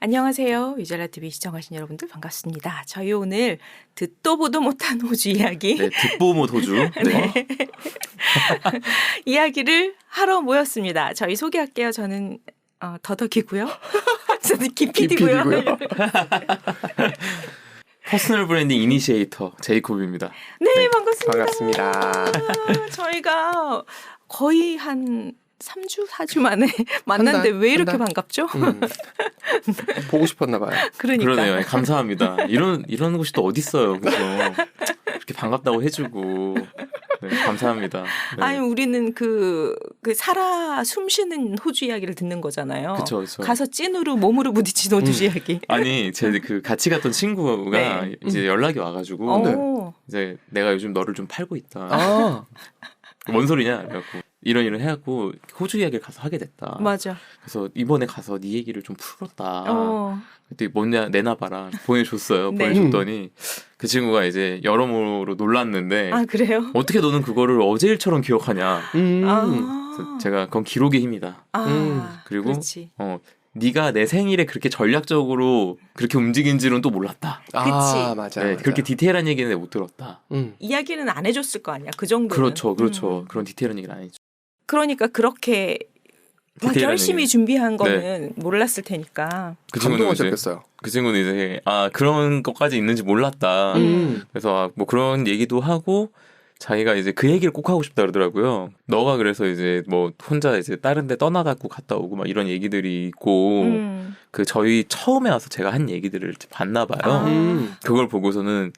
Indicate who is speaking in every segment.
Speaker 1: 안녕하세요. 위잘라TV 시청하신 여러분들 반갑습니다. 저희 오늘 듣도 보도 못한 호주 이야기.
Speaker 2: 네, 듣보 못 호주. 네.
Speaker 1: 이야기를 하러 모였습니다. 저희 소개할게요. 저는 더덕이고요. 저는 기피디고요.
Speaker 2: 퍼스널 브랜딩 이니시에이터 제이콥입니다.
Speaker 1: 네, 반갑습니다.
Speaker 3: 반갑습니다.
Speaker 1: 저희가 거의 한 3주, 4주 만에 만났는데 왜 이렇게 반갑죠?
Speaker 3: 보고 싶었나 봐요.
Speaker 1: 그러니까.
Speaker 2: 그러네요. 감사합니다. 이런 곳이 또 어디 있어요. 그래서 이렇게 반갑다고 해주고 네, 감사합니다. 네.
Speaker 1: 아니 우리는 그 살아 숨쉬는 호주 이야기를 듣는 거잖아요.
Speaker 2: 그쵸.
Speaker 1: 가서 찐으로 몸으로 부딪힌 호주 이야기.
Speaker 2: 아니 제 그 같이 갔던 친구가
Speaker 1: 네.
Speaker 2: 이제 연락이 와가지고
Speaker 3: 네.
Speaker 2: 이제 내가 요즘 너를 좀 팔고 있다.
Speaker 3: 아,
Speaker 2: 뭔 소리냐? 그래갖고 이런 해갖고 호주 이야기를 가서 하게 됐다.
Speaker 1: 맞아.
Speaker 2: 그래서 이번에 가서 네 얘기를 좀 풀었다.
Speaker 1: 어.
Speaker 2: 그때 뭐냐 내놔봐라 보내줬어요.
Speaker 1: 네.
Speaker 2: 보내줬더니 그 친구가 이제 여러모로 놀랐는데
Speaker 1: 아 그래요?
Speaker 2: 어떻게 너는 그거를 어제 일처럼 기억하냐.
Speaker 1: 아.
Speaker 2: 그래서 제가 그건 기록의 힘이다. 그리고
Speaker 1: 그렇지.
Speaker 2: 네가 내 생일에 그렇게 전략적으로 그렇게 움직인지는 또 몰랐다.
Speaker 3: 아 맞아.
Speaker 2: 네,
Speaker 3: 맞아.
Speaker 2: 그렇게 디테일한 얘기는 내가 못 들었다.
Speaker 1: 이야기는 안 해줬을 거 아니야. 그 정도는.
Speaker 2: 그렇죠. 그런 디테일한 얘기는 아니죠.
Speaker 1: 그러니까 그렇게 막
Speaker 2: 디테일한
Speaker 1: 열심히
Speaker 2: 얘기는.
Speaker 1: 준비한 거는 몰랐을 테니까.
Speaker 2: 그 친구는 이제
Speaker 3: 감동하셨겠어요.
Speaker 2: 그 친구는 이제 그런 것까지 있는지 몰랐다. 그래서 뭐 그런 얘기도 하고 자기가 이제 그 얘기를 꼭 하고 싶다 그러더라고요. 너가 그래서 이제 뭐 혼자 이제 다른 데 떠나갖고 갔다 오고 막 이런 얘기들이 있고 그 저희 처음에 와서 제가 한 얘기들을 봤나 봐요. 그걸 보고서는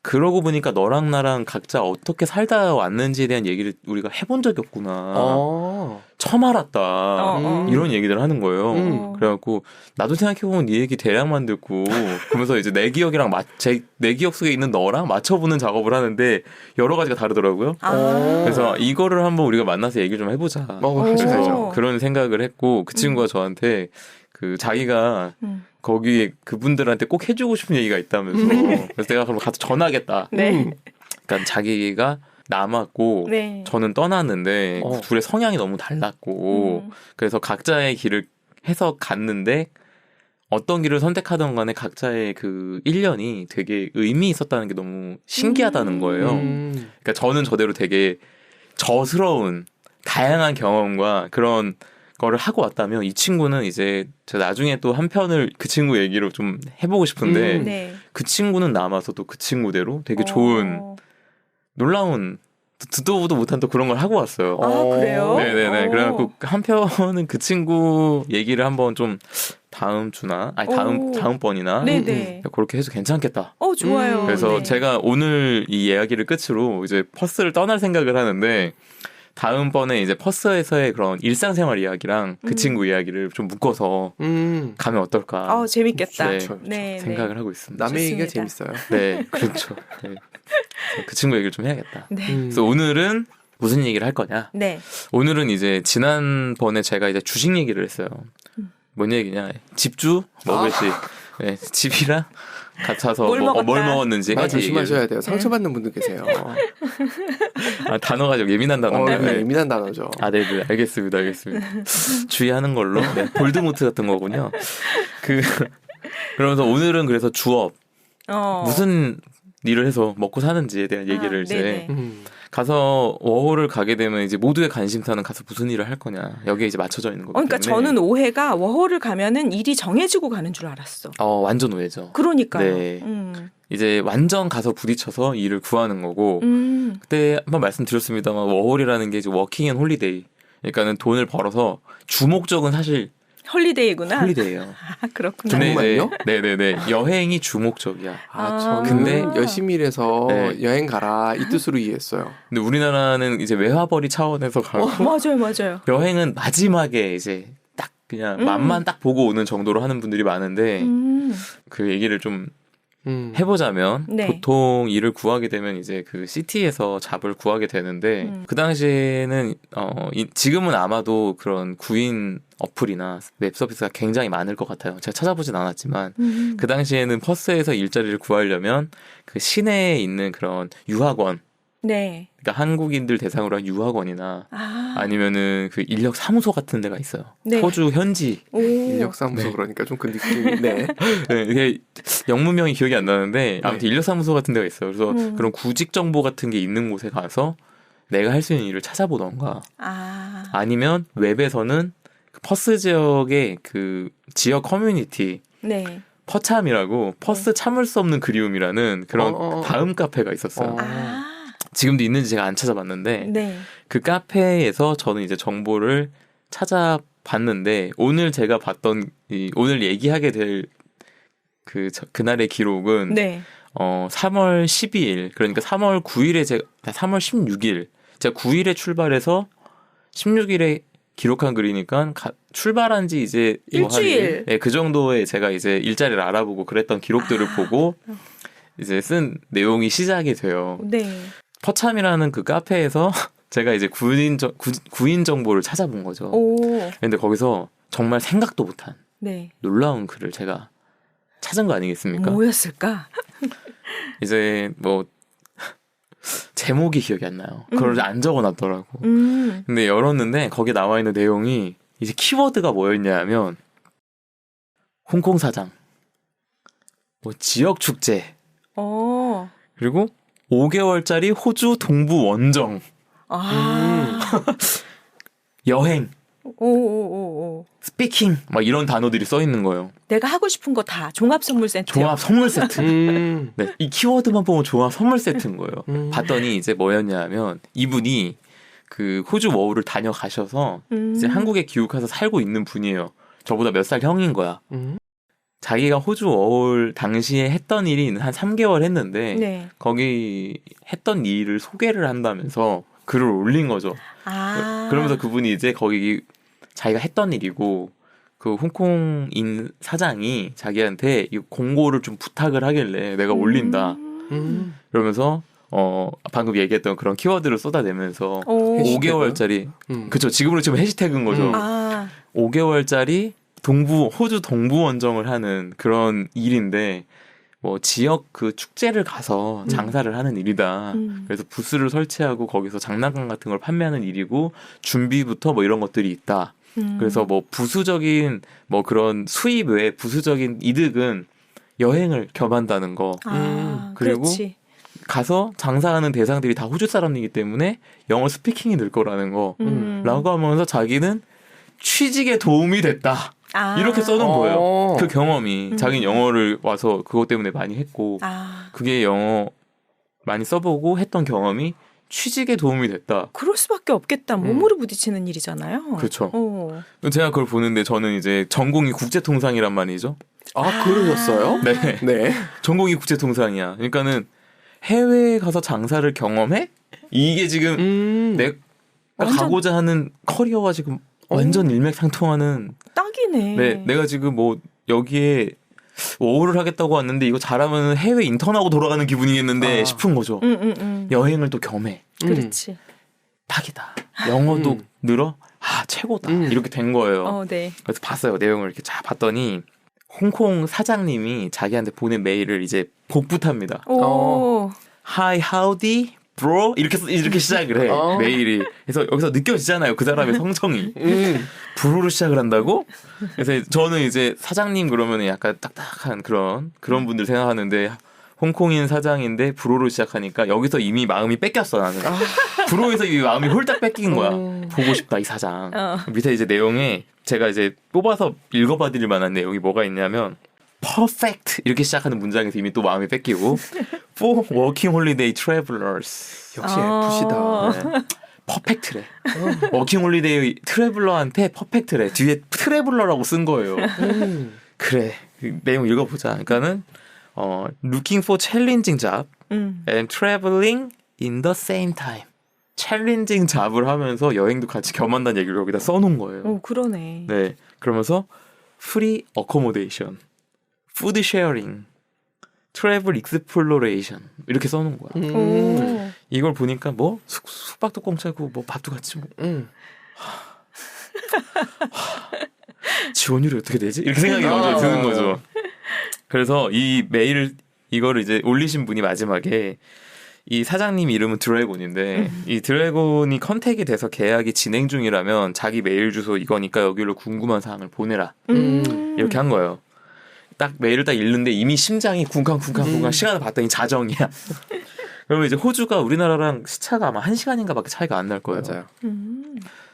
Speaker 2: 그러고 보니까 너랑 나랑 각자 어떻게 살다 왔는지에 대한 얘기를 우리가 해본 적이 없구나. 처음 알았다. 이런 얘기들을 하는 거예요. 그래갖고 나도 생각해보면 네 얘기 대략만 듣고 그러면서 이제 내 기억이랑 내 기억 속에 있는 너랑 맞춰보는 작업을 하는데 여러 가지가 다르더라고요. 그래서 이거를 한번 우리가 만나서 얘기를 좀 해보자.
Speaker 3: 하셔야죠.
Speaker 2: 그런 생각을 했고 그 친구가 저한테 그 자기가 거기에 그분들한테 꼭 해주고 싶은 얘기가 있다면서 그래서 내가 그럼 가서 전하겠다.
Speaker 1: 네.
Speaker 2: 그러니까 자기가 남았고
Speaker 1: 네.
Speaker 2: 저는 떠났는데 둘의 성향이 너무 달랐고 그래서 각자의 길을 해서 갔는데 어떤 길을 선택하던 간에 각자의 그 1년이 되게 의미 있었다는 게 너무 신기하다는 거예요. 그러니까 저는 저대로 되게 저스러운 다양한 경험과 그런 거를 하고 왔다면 이 친구는 이제 저 나중에 또 한 편을 그 친구 얘기로 좀 해보고 싶은데
Speaker 1: 네.
Speaker 2: 그 친구는 남아서 또 그 친구대로 되게 좋은 놀라운 듣도 보도 못한 또 그런 걸 하고 왔어요.
Speaker 1: 아 그래요?
Speaker 2: 네네네. 그래갖고 한 편은 그 친구 얘기를 한번 좀 다음 주나 다음 번이나
Speaker 1: 네네.
Speaker 2: 그렇게 해서 괜찮겠다.
Speaker 1: 좋아요.
Speaker 2: 그래서
Speaker 1: 네.
Speaker 2: 제가 오늘 이 이야기를 끝으로 이제 퍼스를 떠날 생각을 하는데 다음번에 이제 퍼스에서의 그런 일상생활 이야기랑 그 친구 이야기를 좀 묶어서 가면 어떨까.
Speaker 1: 재밌겠다.
Speaker 2: 네,
Speaker 1: 네,
Speaker 2: 생각을 하고 있습니다.
Speaker 3: 남의 얘기가
Speaker 1: 좋습니다.
Speaker 3: 재밌어요.
Speaker 2: 네, 그렇죠. 네. 그 친구 얘기를 좀 해야겠다.
Speaker 1: 네.
Speaker 2: 그래서 오늘은 무슨 얘기를 할 거냐?
Speaker 1: 네.
Speaker 2: 오늘은 이제 지난번에 제가 이제 주식 얘기를 했어요. 뭔 얘기냐? 집주 먹을지. 네, 집이랑 같아서
Speaker 1: 뭘
Speaker 2: 뭘 먹었는지
Speaker 3: 말
Speaker 2: 같이
Speaker 3: 조심하셔야 돼요. 상처받는 분들 계세요.
Speaker 2: 단어가 좀 예민한 단어인데.
Speaker 3: 네, 예민한 단어죠.
Speaker 2: 네, 알겠습니다. 주의하는 걸로. 네, 볼드모트 같은 거군요. 그러면서 오늘은 그래서 주업 무슨 일을 해서 먹고 사는지에 대한 얘기를 이제 가서 워홀을 가게 되면 이제 모두의 관심사는 가서 무슨 일을 할 거냐 여기에 이제 맞춰져 있는 거기 때문에.
Speaker 1: 그러니까 저는 오해가 워홀을 가면은 일이 정해지고 가는 줄 알았어.
Speaker 2: 완전 오해죠.
Speaker 1: 그러니까요.
Speaker 2: 네. 이제 완전 가서 부딪혀서 일을 구하는 거고 그때 한번 말씀드렸습니다만 워홀이라는 게 이제 워킹 앤 홀리데이. 그러니까는 돈을 벌어서 주목적은 사실
Speaker 1: 홀리데이구나.
Speaker 2: 홀리데이예요.
Speaker 1: 그렇구나.
Speaker 3: 정말요?
Speaker 2: 네네네. 여행이 주목적이야.
Speaker 3: 저는
Speaker 2: 근데
Speaker 3: 열심히 일해서
Speaker 2: 네.
Speaker 3: 여행 가라 이 뜻으로 이해했어요.
Speaker 2: 근데 우리나라는 이제 외화벌이 차원에서 가고
Speaker 1: 맞아요.
Speaker 2: 여행은 마지막에 이제 딱 그냥 맛만 딱 보고 오는 정도로 하는 분들이 많은데 그 얘기를 좀 해보자면
Speaker 1: 네.
Speaker 2: 보통 일을 구하게 되면 이제 그 시티에서 잡을 구하게 되는데 그 당시에는 지금은 아마도 그런 구인 어플이나 웹 서비스가 굉장히 많을 것 같아요. 제가 찾아보진 않았지만 그 당시에는 퍼스에서 일자리를 구하려면 그 시내에 있는 그런 유학원
Speaker 1: 네.
Speaker 2: 그러니까 한국인들 대상으로 한 유학원이나
Speaker 1: 아.
Speaker 2: 아니면은 그 인력 사무소 같은 데가 있어요.
Speaker 1: 네.
Speaker 2: 호주 현지.
Speaker 1: 오.
Speaker 3: 인력사무소
Speaker 2: 네.
Speaker 3: 그러니까 좀 그 느낌이. 네.
Speaker 2: 네, 이게 영문명이 기억이 안 나는데 아무튼
Speaker 3: 네.
Speaker 2: 인력 사무소 같은 데가 있어요. 그래서 그런 구직 정보 같은 게 있는 곳에 가서 내가 할 수 있는 일을 찾아보던가
Speaker 1: 아.
Speaker 2: 아니면 웹에서는 그 퍼스 지역의 그 지역 커뮤니티
Speaker 1: 네.
Speaker 2: 퍼참이라고 퍼스 참을 수 없는 그리움이라는 그런
Speaker 3: 어.
Speaker 2: 다음 카페가 있었어요.
Speaker 1: 아.
Speaker 2: 지금도 있는지 제가 안 찾아봤는데
Speaker 1: 네.
Speaker 2: 그 카페에서 저는 이제 정보를 찾아봤는데 오늘 제가 봤던 오늘 얘기하게 될 그날의 기록은
Speaker 1: 네.
Speaker 2: 3월 12일 그러니까 3월 9일에 3월 16일 제가 9일에 출발해서 16일에 기록한 글이니까 출발한 지 이제
Speaker 1: 일주일.
Speaker 2: 네, 그 정도에 제가 이제 일자리를 알아보고 그랬던 기록들을 보고 이제 쓴 내용이 시작이 돼요.
Speaker 1: 네.
Speaker 2: 퍼참이라는 그 카페에서 제가 이제 구인 정보를 찾아본 거죠.
Speaker 1: 오.
Speaker 2: 근데 거기서 정말 생각도 못한
Speaker 1: 네.
Speaker 2: 놀라운 글을 제가 찾은 거 아니겠습니까?
Speaker 1: 뭐였을까?
Speaker 2: 이제 뭐 제목이 기억이 안 나요. 그걸 안 적어놨더라고. 근데 열었는데 거기에 나와 있는 내용이 이제 키워드가 뭐였냐면 홍콩 사장, 뭐 지역 축제,
Speaker 1: 어.
Speaker 2: 그리고 5개월짜리 호주 동부 원정,
Speaker 1: 아.
Speaker 2: 여행,
Speaker 1: 오오오오.
Speaker 2: 스피킹 막 이런 단어들이 써 있는 거예요.
Speaker 1: 내가 하고 싶은 거 다 종합 선물 세트.
Speaker 2: 종합 선물 세트. 네, 이 키워드만 보면 종합 선물 세트인 거예요. 봤더니 이제 뭐였냐면 이분이 그 호주 워홀을 다녀가셔서 이제 한국에 귀국해서 살고 있는 분이에요. 저보다 몇 살 형인 거야. 자기가 호주 워홀 당시에 했던 일이 한 3개월 했는데
Speaker 1: 네.
Speaker 2: 거기 했던 일을 소개를 한다면서 글을 올린 거죠.
Speaker 1: 아.
Speaker 2: 그러면서 그분이 이제 거기 자기가 했던 일이고 그 홍콩인 사장이 자기한테 이 공고를 좀 부탁을 하길래 내가 올린다. 그러면서 방금 얘기했던 그런 키워드를 쏟아내면서
Speaker 1: 오.
Speaker 2: 5개월짜리 그쵸 지금으로 치면 해시태그인 거죠.
Speaker 1: 아.
Speaker 2: 5개월짜리 호주 동부 원정을 하는 그런 일인데 뭐 지역 그 축제를 가서 장사를 하는 일이다. 그래서 부스를 설치하고 거기서 장난감 같은 걸 판매하는 일이고 준비부터 뭐 이런 것들이 있다. 그래서 뭐 부수적인 뭐 그런 수입 외에 부수적인 이득은 여행을 겸한다는 거.
Speaker 1: 아.
Speaker 2: 그리고
Speaker 1: 그렇지.
Speaker 2: 가서 장사하는 대상들이 다 호주 사람이기 때문에 영어 스피킹이 늘 거라는 거. 라고 하면서 자기는 취직에 도움이 됐다.
Speaker 1: 아.
Speaker 2: 이렇게 써놓은 거예요.
Speaker 3: 어.
Speaker 2: 그 경험이 자기는 영어를 와서 그것 때문에 많이 했고
Speaker 1: 아.
Speaker 2: 그게 영어 많이 써보고 했던 경험이 취직에 도움이 됐다.
Speaker 1: 그럴 수밖에 없겠다. 몸으로 부딪히는 일이잖아요.
Speaker 2: 그렇죠.
Speaker 1: 어.
Speaker 2: 제가 그걸 보는데 저는 이제 전공이 국제통상이란 말이죠.
Speaker 3: 아, 그러셨어요?
Speaker 2: 네.
Speaker 3: 네.
Speaker 2: 전공이 국제통상이야. 그러니까는 해외에 가서 장사를 경험해? 이게 지금 내가
Speaker 1: 완전-
Speaker 2: 가고자 하는 커리어와 지금 완전 일맥상통하는.
Speaker 1: 딱이네.
Speaker 2: 네, 내가 지금 뭐 여기에 워홀을 하겠다고 왔는데 이거 잘하면 해외 인턴하고 돌아가는 기분이겠는데
Speaker 3: 아.
Speaker 2: 싶은 거죠. 여행을 또 겸해.
Speaker 1: 그렇지.
Speaker 2: 딱이다. 영어도 늘어? 아, 최고다. 이렇게 된 거예요.
Speaker 1: 어, 네.
Speaker 2: 그래서 봤어요. 내용을 이렇게 쫙 봤더니 홍콩 사장님이 자기한테 보낸 메일을 이제 복붙합니다.
Speaker 1: 오.
Speaker 2: Hi, howdy, bro 이렇게 시작을 해. 메일이. 그래서 여기서 느껴지잖아요. 그 사람의 성정이. 브로로 시작을 한다고? 그래서 저는 이제 사장님 그러면 약간 딱딱한 그런 분들 생각하는데 홍콩인 사장인데 브로로 시작하니까 여기서 이미 마음이 뺏겼어 나는. 브로에서 이미 마음이 홀딱 뺏긴 거야. 보고 싶다 이 사장. 밑에 이제 내용에 제가 이제 뽑아서 읽어봐드릴 만한 내용이 뭐가 있냐면 perfect 이렇게 시작하는 문장에서 이미 또 마음이 뺏기고 for working holiday travelers
Speaker 3: 역시
Speaker 1: 아.
Speaker 3: F시다.
Speaker 2: 네. 퍼펙트래. 워킹 홀리데이 트래블러한테 퍼펙트래. 뒤에 트래블러라고 쓴 거예요. 그래. 그 내용 읽어보자. 그러니까는 looking for challenging job and traveling in the same time. 챌린징 잡을 하면서 여행도 같이 겸한다는 얘기를 여기다 써놓은 거예요.
Speaker 1: 오, 그러네.
Speaker 2: 네. 그러면서 free accommodation, food sharing, travel exploration 이렇게 써놓은 거야.
Speaker 1: 오.
Speaker 2: 이걸 보니까 뭐 숙박도 공짜고 뭐 밥도 같이 뭐 지원율이 어떻게 되지? 이렇게 생각이 먼저 드는 거죠. 그래서 이 메일을 이거를 이제 올리신 분이 마지막에 이 사장님 이름은 드래곤인데 이 드래곤이 컨택이 돼서 계약이 진행 중이라면 자기 메일 주소 이거니까 여기로 궁금한 사항을 보내라. 이렇게 한 거예요. 딱 메일을 딱 읽는데 이미 심장이 쿵쾅쿵쾅쿵쾅 시간을 봤더니 자정이야. 그러면 이제 호주가 우리나라랑 시차가 아마 1시간인가밖에 차이가 안 날 거예요.
Speaker 3: 맞아요.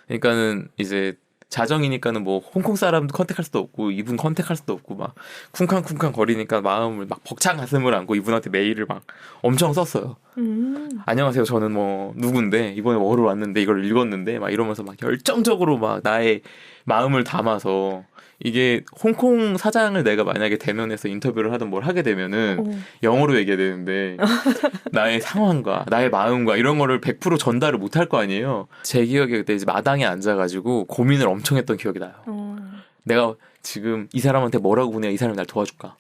Speaker 2: 그러니까는 이제 자정이니까는 뭐 홍콩 사람도 컨택할 수도 없고 이분 컨택할 수도 없고 막 쿵쾅쿵쾅 거리니까 마음을 막 벅찬 가슴을 안고 이분한테 메일을 막 엄청 썼어요. 안녕하세요. 저는 뭐 누군데 이번에 뭐로 왔는데 이걸 읽었는데 막 이러면서 막 열정적으로 막 나의 마음을 담아서 이게 홍콩 사장을 내가 만약에 대면해서 인터뷰를 하든 뭘 하게 되면은 영어로 얘기해야 되는데 나의 상황과 나의 마음과 이런 거를 100% 전달을 못 할 거 아니에요. 제 기억에 그때 이제 마당에 앉아가지고 고민을 엄청 했던 기억이 나요. 내가 지금 이 사람한테 뭐라고 보내야 이 사람이 날 도와줄까?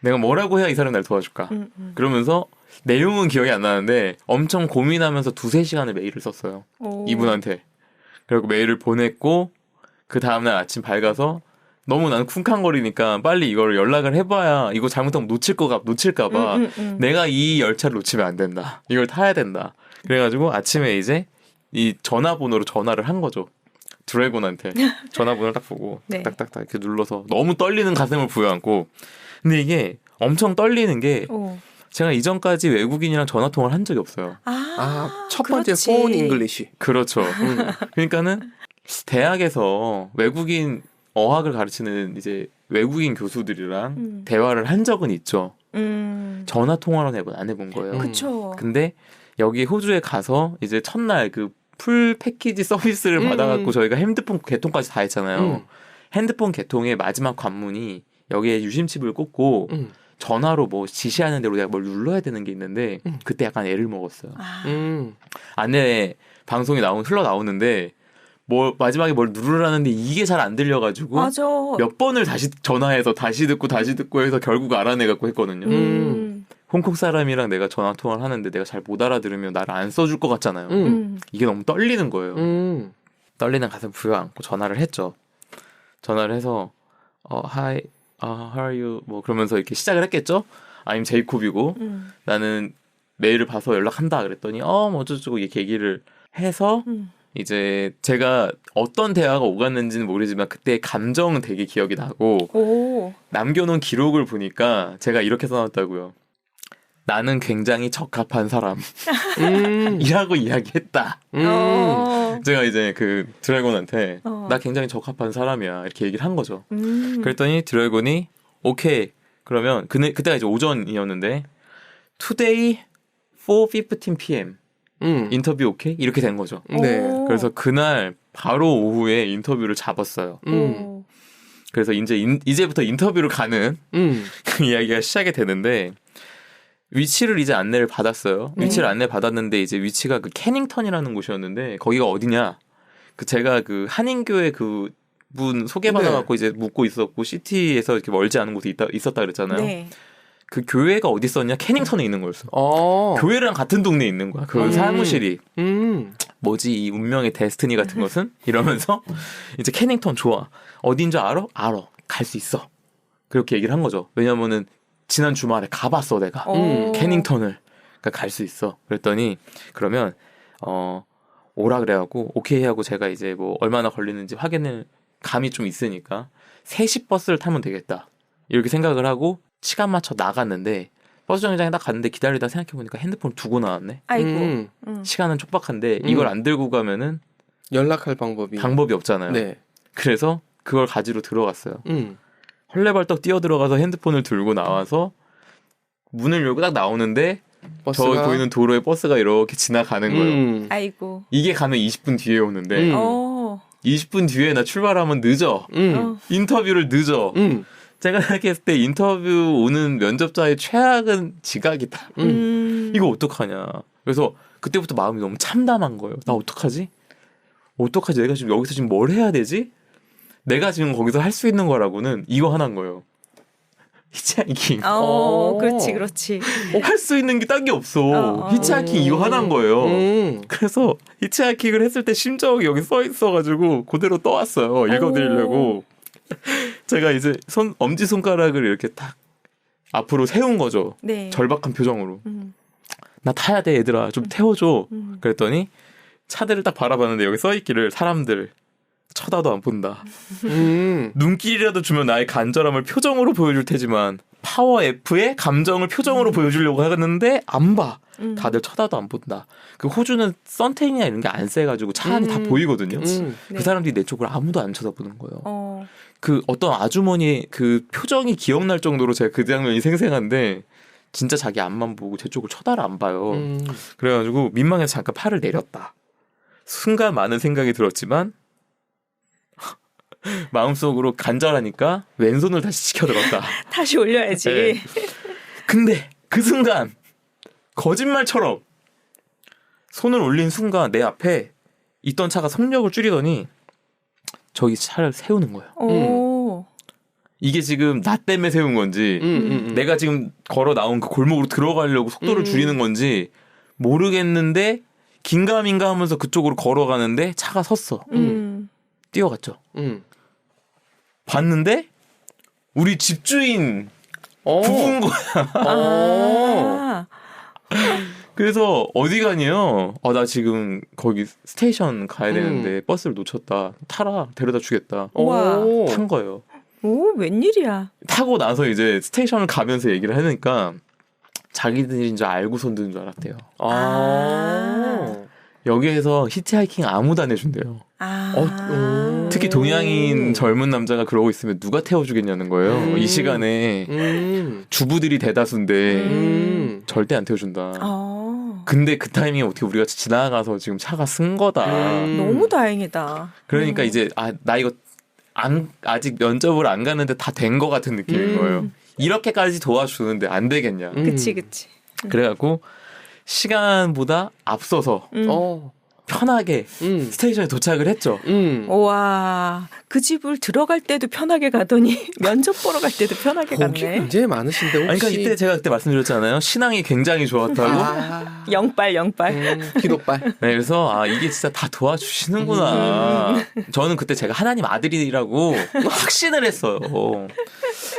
Speaker 2: 내가 뭐라고 해야 이 사람이 날 도와줄까? 그러면서 내용은 기억이 안 나는데 엄청 고민하면서 2-3시간을 메일을 썼어요. 이분한테. 그리고 메일을 보냈고 그 다음날 아침 밝아서 너무 나는 쿵쾅거리니까 빨리 이걸 연락을 해봐야 이거 잘못하면 놓칠까봐 내가 이 열차를 놓치면 안 된다. 이걸 타야 된다. 그래가지고 아침에 이제 이 전화번호로 전화를 한 거죠. 드래곤한테 전화번호를 딱 보고
Speaker 1: 네.
Speaker 2: 딱딱딱 이렇게 눌러서 너무 떨리는 가슴을 부여안고 근데 이게 엄청 떨리는 게 제가 이전까지 외국인이랑 전화통화를 한 적이 없어요.
Speaker 3: 첫 번째
Speaker 1: 그렇지.
Speaker 3: 폰 잉글리시.
Speaker 2: 그렇죠. 그러니까는 대학에서 외국인 어학을 가르치는 이제 외국인 교수들이랑 대화를 한 적은 있죠. 전화 통화는 안 해본 거예요.
Speaker 1: 그쵸.
Speaker 2: 근데 여기 호주에 가서 이제 첫날 그 풀 패키지 서비스를 받아갖고 저희가 핸드폰 개통까지 다 했잖아요. 핸드폰 개통의 마지막 관문이 여기에 유심칩을 꽂고 전화로 뭐 지시하는 대로 내가 뭘 눌러야 되는 게 있는데 그때 약간 애를 먹었어요. 안에 방송이 흘러 나오는데 뭐 마지막에 뭘 누르라는데 이게 잘 안 들려가지고
Speaker 1: 맞아.
Speaker 2: 몇 번을 다시 전화해서 다시 듣고 해서 결국 알아내갖고 했거든요. 홍콩 사람이랑 내가 전화 통화를 하는데 내가 잘 못 알아들으면 나를 안 써줄 것 같잖아요. 이게 너무 떨리는 거예요. 떨리는 가슴 부여안고 전화를 했죠. 전화를 해서 Hi, how are you? 뭐 그러면서 이렇게 시작을 했겠죠. I'm 제이콥이고 나는 메일을 봐서 연락한다 그랬더니 뭐 어쩌고 이렇게 얘기를 해서 이제 제가 어떤 대화가 오갔는지는 모르지만 그때 감정은 되게 기억이 나고 남겨놓은 기록을 보니까 제가 이렇게 써놨다고요. 나는 굉장히 적합한 사람 이라고 이야기했다. 제가 이제 그 드래곤한테 나 굉장히 적합한 사람이야 이렇게 얘기를 한 거죠. 그랬더니 드래곤이 오케이 그러면 그때가 이제 오전이었는데 Today 4:15 p.m. 인터뷰 오케이? 이렇게 된 거죠.
Speaker 3: 네.
Speaker 2: 그래서 그날 바로 오후에 인터뷰를 잡았어요. 그래서 이제부터 인터뷰를 가는 그 이야기가 시작이 되는데 위치를 이제 안내를 받았어요. 위치를 안내 받았는데 이제 위치가 그 캐닝턴이라는 곳이었는데 거기가 어디냐? 제가 그 한인교회 그 분 소개받아갖고 이제 묻고 있었고 시티에서 이렇게 멀지 않은 곳에 있었다 그랬잖아요.
Speaker 1: 네.
Speaker 2: 그 교회가 어디 있었냐? 캐닝턴에 있는 거였어. 교회랑 같은 동네에 있는 거야. 그 사무실이. 뭐지 이 운명의 데스티니 같은 것은? 이러면서 이제 캐닝턴 좋아. 어딘 줄 알아? 알아. 갈 수 있어. 그렇게 얘기를 한 거죠. 왜냐면은 지난 주말에 가봤어 내가. 캐닝턴을. 그러니까 갈 수 있어. 그랬더니 그러면 오라 그래갖고 오케이 하고 제가 이제 뭐 얼마나 걸리는지 확인을 감이 좀 있으니까 3시 버스를 타면 되겠다. 이렇게 생각을 하고 시간 맞춰 나갔는데 버스 정류장에 딱 갔는데 기다리다 생각해보니까 핸드폰을 두고 나왔네.
Speaker 1: 아이고.
Speaker 2: 시간은 촉박한데 이걸 안 들고 가면은
Speaker 3: 연락할 방법이
Speaker 2: 없잖아요.
Speaker 3: 네.
Speaker 2: 그래서 그걸 가지러 들어갔어요. 헐레벌떡 뛰어들어가서 핸드폰을 들고 나와서 문을 열고 딱 나오는데
Speaker 3: 버스가
Speaker 2: 저 보이는 도로에 버스가 이렇게 지나가는 거예요.
Speaker 1: 아이고.
Speaker 2: 이게 가면 20분 뒤에 오는데 20분 뒤에 나 출발하면 늦어. 인터뷰를 늦어. 제가 생각했을 때 인터뷰 오는 면접자의 최악은 지각이다. 이거 어떡하냐. 그래서 그때부터 마음이 너무 참담한 거예요. 나 어떡하지? 내가 지금 여기서 지금 뭘 해야 되지? 내가 지금 거기서 할 수 있는 거라고는 이거 하나인 거예요. 히치하이킹.
Speaker 1: 그렇지.
Speaker 2: 할 수 있는 게 딴 게 없어. 히치하이킹 이거 하나인 거예요. 그래서 히치하이킹을 했을 때 심정이 여기 써 있어가지고 그대로 떠왔어요. 읽어드리려고. 제가 이제 엄지손가락을 이렇게 딱 앞으로 세운 거죠.
Speaker 1: 네.
Speaker 2: 절박한 표정으로. 나 타야 돼 얘들아 좀 태워줘. 그랬더니 차들을 딱 바라봤는데 여기 써있기를 사람들 쳐다도 안 본다. 눈길이라도 주면 나의 간절함을 표정으로 보여줄 테지만 파워 F의 감정을 표정으로 보여주려고 하는데 안 봐. 다들 쳐다도 안 본다. 그 호주는 선택이나 이런 게 안 세가지고 차 안이 다 보이거든요.
Speaker 1: 네.
Speaker 2: 그 사람들이 내 쪽을 아무도 안 쳐다보는 거예요.
Speaker 1: 어.
Speaker 2: 그 어떤 아주머니 그 표정이 기억날 정도로 제가 그 장면이 생생한데 진짜 자기 앞만 보고 제 쪽을 쳐다를 안 봐요. 그래가지고 민망해서 잠깐 팔을 내렸다. 순간 많은 생각이 들었지만 마음속으로 간절하니까 왼손을 다시 치켜들었다.
Speaker 1: 다시 올려야지.
Speaker 2: 네. 근데 그 순간 거짓말처럼 손을 올린 순간 내 앞에 있던 차가 속력을 줄이더니 저기 차를 세우는 거예요.
Speaker 1: 오.
Speaker 2: 이게 지금 나 때문에 세운 건지 내가 지금 걸어 나온 그 골목으로 들어가려고 속도를 줄이는 건지 모르겠는데 긴가민가 하면서 그쪽으로 걸어가는데 차가 섰어. 뛰어갔죠. 봤는데 우리 집주인 부부인 거야.
Speaker 1: 아.
Speaker 2: 그래서 어디 가니요? 나 지금 거기 스테이션 가야 되는데 버스를 놓쳤다. 타라. 데려다 주겠다.
Speaker 1: 우와.
Speaker 2: 탄 거예요.
Speaker 1: 오, 웬일이야.
Speaker 2: 타고 나서 이제 스테이션을 가면서 얘기를 하니까 자기들인 줄 알고 손드는 줄 알았대요. 여기에서 히치하이킹 아무도 안 해준대요. 특히 동양인 젊은 남자가 그러고 있으면 누가 태워주겠냐는 거예요. 이 시간에 주부들이 대다수인데 절대 안 태워준다. 근데 그 타이밍에 어떻게 우리가 지나가서 지금 차가 쓴 거다.
Speaker 1: 너무 다행이다.
Speaker 2: 그러니까 이제 나 이거 아직 면접을 안 가는데 다 된 거 같은 느낌인 거예요. 이렇게까지 도와주는데 안 되겠냐.
Speaker 1: 그치.
Speaker 2: 그래갖고 시간보다 앞서서 편하게 스테이션에 도착을 했죠.
Speaker 1: 와, 그 집을 들어갈 때도 편하게 가더니 면접 보러 갈 때도 편하게
Speaker 3: 복이
Speaker 1: 갔네.
Speaker 3: 굉장히 많으신데 혹시
Speaker 2: 아니, 그러니까 이때 제가 그때 말씀드렸잖아요. 신앙이 굉장히 좋았다고.
Speaker 1: 영빨.
Speaker 3: 기도빨.
Speaker 2: 네, 그래서 이게 진짜 다 도와주시는구나. 저는 그때 제가 하나님 아들이라고 확신을 했어요.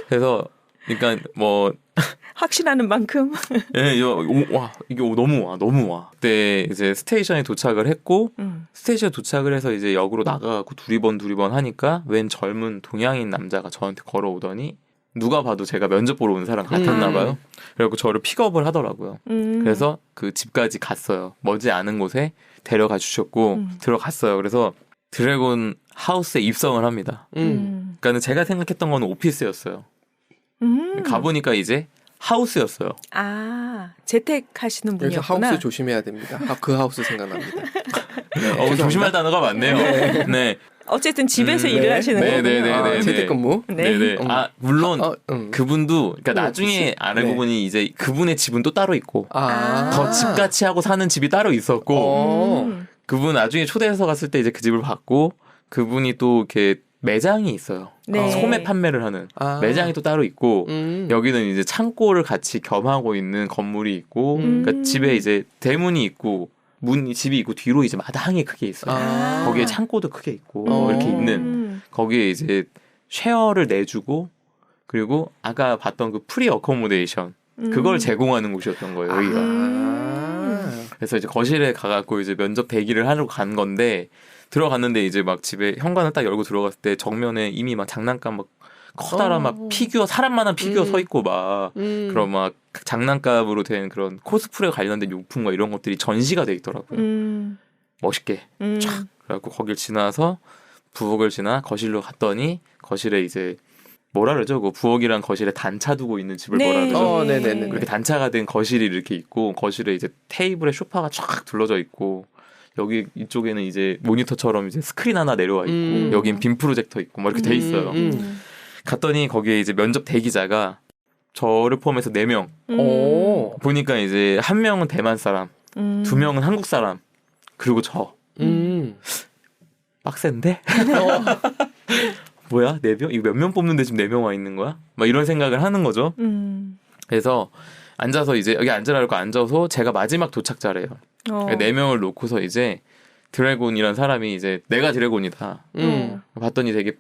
Speaker 2: 그래서 그러니까 뭐
Speaker 1: 확신하는 만큼.
Speaker 2: 예, 이게 너무 와. 그때 이제 스테이션에 도착을 했고 스테이션에 도착을 해서 이제 역으로 나가고 두리번 하니까 웬 젊은 동양인 남자가 저한테 걸어오더니 누가 봐도 제가 면접 보러 온 사람 같았나 봐요. 그래갖고 저를 픽업을 하더라고요. 그래서 그 집까지 갔어요. 머지 않은 곳에 데려가 주셨고 들어갔어요. 그래서 드래곤 하우스에 입성을 합니다. 그러니까 제가 생각했던 건 오피스였어요. 가보니까 이제 하우스였어요.
Speaker 1: 재택하시는
Speaker 3: 여기서
Speaker 1: 분이었구나.
Speaker 3: 하우스 조심해야 됩니다. 그 하우스 생각납니다. 네,
Speaker 2: 조심할 단어가 많네요. 네.
Speaker 1: 어쨌든 집에서 일을 하시는 거군요.
Speaker 2: 네.
Speaker 3: 재택근무.
Speaker 2: 네네. 물론 그분도 그러니까 나중에
Speaker 3: 오피스?
Speaker 2: 알고
Speaker 3: 네.
Speaker 2: 보니 이제 그분의 집은 또 따로 있고
Speaker 1: 아.
Speaker 2: 더 집같이 하고 사는 집이 따로 있었고 그분 나중에 초대해서 갔을 때 이제 그 집을 봤고 그분이 또 이렇게 매장이 있어요.
Speaker 1: 네.
Speaker 2: 소매 판매를 하는 매장이 또 따로 있고 여기는 이제 창고를 같이 겸하고 있는 건물이 있고 그러니까 집에 이제 대문이 있고 집이 있고 뒤로 이제 마당이 크게 있어요. 거기에 창고도 크게 있고 이렇게 있는 거기에 이제 쉐어를 내주고 그리고 아까 봤던 그 프리 어코모데이션 그걸 제공하는 곳이었던 거예요. 여기가. 그래서 이제 거실에 가갖고 이제 면접 대기를 하려고 간 건데 들어갔는데 이제 막 집에 현관을 딱 열고 들어갔을 때 정면에 이미 막 장난감 막 커다란 막 피규어 사람만한 피규어 서 있고 막 그런 막 장난감으로 된 그런 코스프레 관련된 용품과 이런 것들이 전시가 돼 있더라고요. 멋있게 촥 그래갖고 거길 지나서 부엌을 지나 거실로 갔더니 거실에 이제 뭐라 그러죠? 그 부엌이랑 거실에 단차 두고 있는 집을 뭐라 그러죠?
Speaker 3: 네네네.
Speaker 2: 그렇게 단차가 된 거실이 이렇게 있고 거실에 이제 테이블에 소파가 쫙 둘러져 있고 여기 이쪽에는 이제 모니터처럼 이제 스크린 하나 내려와 있고 여긴 빔 프로젝터 있고 뭐 이렇게 돼 있어요. 갔더니 거기에 이제 면접 대기자가 저를 포함해서 4명. 보니까 이제 1명은 대만 사람, 2명은 한국 사람, 그리고 저. 빡센데? 뭐야? 4명? 이거 몇 명 뽑는데 지금 4명 와 있는 거야? 막 이런 생각을 하는 거죠. 그래서 앉아서 이제 여기 앉으라고 앉아서 제가 마지막 도착자래요. 4명을 놓고서 이제 드래곤이란 사람이 이제 내가 드래곤이다. 봤더니 되게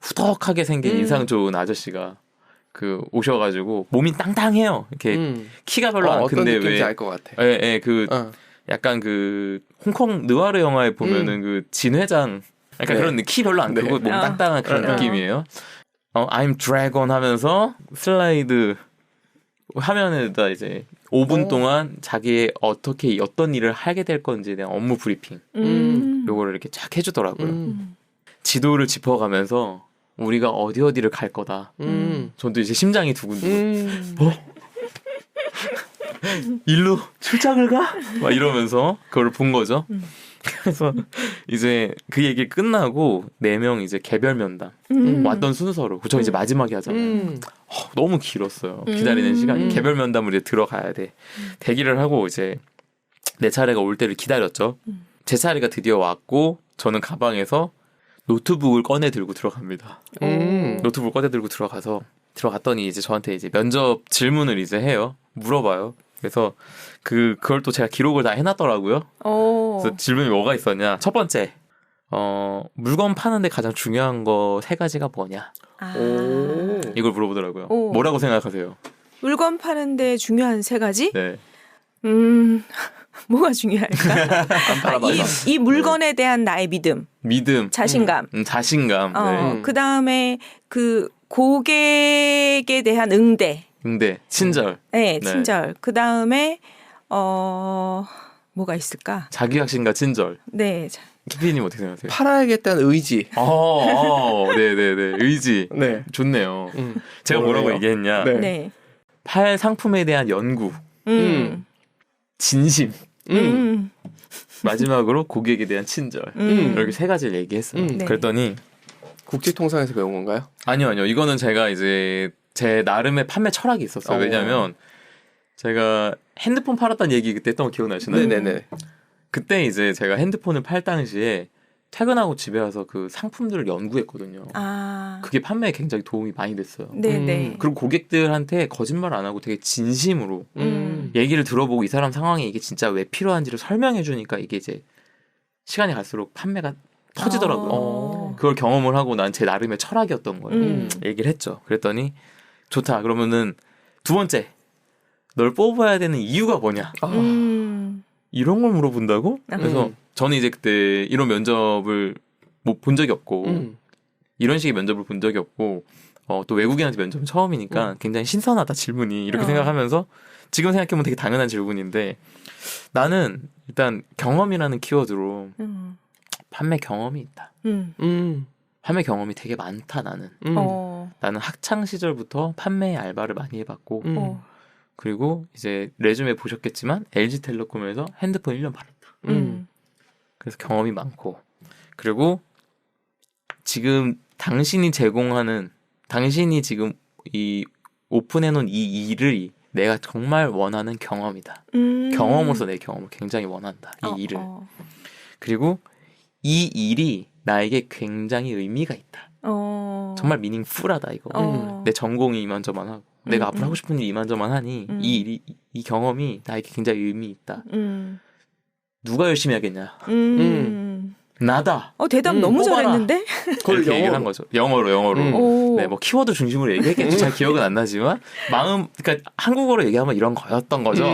Speaker 2: 후덕하게 생긴 인상 좋은 아저씨가 그 오셔가지고 몸이 땅땅해요. 이렇게 키가 별로 안
Speaker 3: 어떤
Speaker 2: 큰데
Speaker 3: 느낌인지
Speaker 2: 왜?
Speaker 3: 알 것 같아.
Speaker 2: 그 약간 그 홍콩 느와르 영화에 보면은 그 진 회장 약간
Speaker 3: 네.
Speaker 2: 그런 키 별로 안 크고 몸 땅땅한 그런 느낌이에요. I'm Dragon 하면서 슬라이드 화면에다 이제 5분 동안 자기의 어떻게 어떤 일을 하게 될 건지에 대한 업무 브리핑 요거를 이렇게 쫙 해주더라고요. 지도를 짚어가면서 우리가 어디를 갈 거다. 저도 이제 심장이 두근두근. 일로 출장을 가? 막 이러면서 그걸 본 거죠. 그래서 이제 그 얘기 끝나고 4명 이제 개별 면담 왔던 순서로 저 이제 마지막에 하잖아요. 너무 길었어요. 기다리는 시간이. 개별 면담을 이제 들어가야 돼. 대기를 하고 이제 내 차례가 올 때를 기다렸죠. 제 차례가 드디어 왔고 저는 가방에서 노트북을 꺼내 들고 들어갑니다. 노트북을 꺼내 들고 들어갔더니 이제 저한테 이제 면접 질문을 이제 해요. 물어봐요. 그래서 그걸 또 제가 기록을 다 해놨더라고요. 그래서 질문이 뭐가 있었냐? 첫 번째, 물건 파는데 가장 중요한 거 3가지가 뭐냐? 이걸 물어보더라고요. 뭐라고 생각하세요?
Speaker 1: 물건 파는데 중요한 3가지?
Speaker 2: 네.
Speaker 1: 뭐가 중요할까? 이 물건에 대한 나의 믿음, 자신감,
Speaker 2: 자신감. 네.
Speaker 1: 그 다음에 그 고객에 대한 응대,
Speaker 2: 친절.
Speaker 1: 네, 친절. 그 다음에 뭐가 있을까?
Speaker 2: 자기 확신과 친절.
Speaker 1: 네.
Speaker 2: 키피님 어떻게 생각하세요?
Speaker 3: 팔아야겠다는 의지.
Speaker 2: 네네네. 의지.
Speaker 3: 네.
Speaker 2: 좋네요. 제가 뭐라고 얘기했냐?
Speaker 3: 네.
Speaker 1: 네.
Speaker 2: 팔 상품에 대한 연구, 진심. 마지막으로 고객에 대한 친절. 이렇게 3가지를 얘기했어요.
Speaker 1: 네.
Speaker 2: 그랬더니
Speaker 3: 국제통상에서 배운 건가요?
Speaker 2: 아니요. 이거는 제가 이제 제 나름의 판매 철학이 있었어요. 왜냐하면 제가 핸드폰 팔았다는 얘기 그때 했던 거 기억나시나요?
Speaker 3: 네네네.
Speaker 2: 그때 이제 제가 핸드폰을 팔 당시에 퇴근하고 집에 와서 그 상품들을 연구했거든요. 그게 판매에 굉장히 도움이 많이 됐어요.
Speaker 1: 네네.
Speaker 2: 그리고 고객들한테 거짓말 안 하고 되게 진심으로 얘기를 들어보고 이 사람 상황에 이게 진짜 왜 필요한지를 설명해 주니까 이게 이제 시간이 갈수록 판매가 터지더라고요. 그걸 경험을 하고 난 제 나름의 철학이었던 거예요. 얘기를 했죠. 그랬더니 좋다. 그러면은 2번째, 널 뽑아야 되는 이유가 뭐냐? 이런 걸 물어본다고? 그래서 저는 이제 그때 이런 면접을 뭐 본 적이 없고 이런 식의 면접을 본 적이 없고 또 외국인한테 면접은 처음이니까 굉장히 신선하다 질문이 이렇게 생각하면서 지금 생각해보면 되게 당연한 질문인데 나는 일단 경험이라는 키워드로 판매 경험이 있다. 판매 경험이 되게 많다 나는. 나는 학창 시절부터 판매 알바를 많이 해봤고 그리고 이제 레주메 보셨겠지만 LG텔레콤에서 핸드폰 1년 팔았다. 그래서 경험이 많고 그리고 지금 당신이 지금 이 오픈해놓은 이 일을 내가 정말 원하는 경험이다. 경험으로서 내 경험을 굉장히 원한다. 이 일을. 그리고 이 일이 나에게 굉장히 의미가 있다. 정말 미닝풀하다 이거. 내 전공이 이만저만하고 내가 앞으로 하고 싶은 일이 이만저만 하니 이 경험이 나에게 굉장히 의미 있다. 누가 열심히 하겠냐? 나다.
Speaker 1: 대답 너무
Speaker 2: 뽑아라.
Speaker 1: 잘했는데?
Speaker 2: 그렇게 얘기를 한 거죠. 영어로. 네, 뭐 키워드 중심으로 얘기했겠죠. 잘 기억은 안 나지만 그러니까 한국어로 얘기하면 이런 거였던 거죠.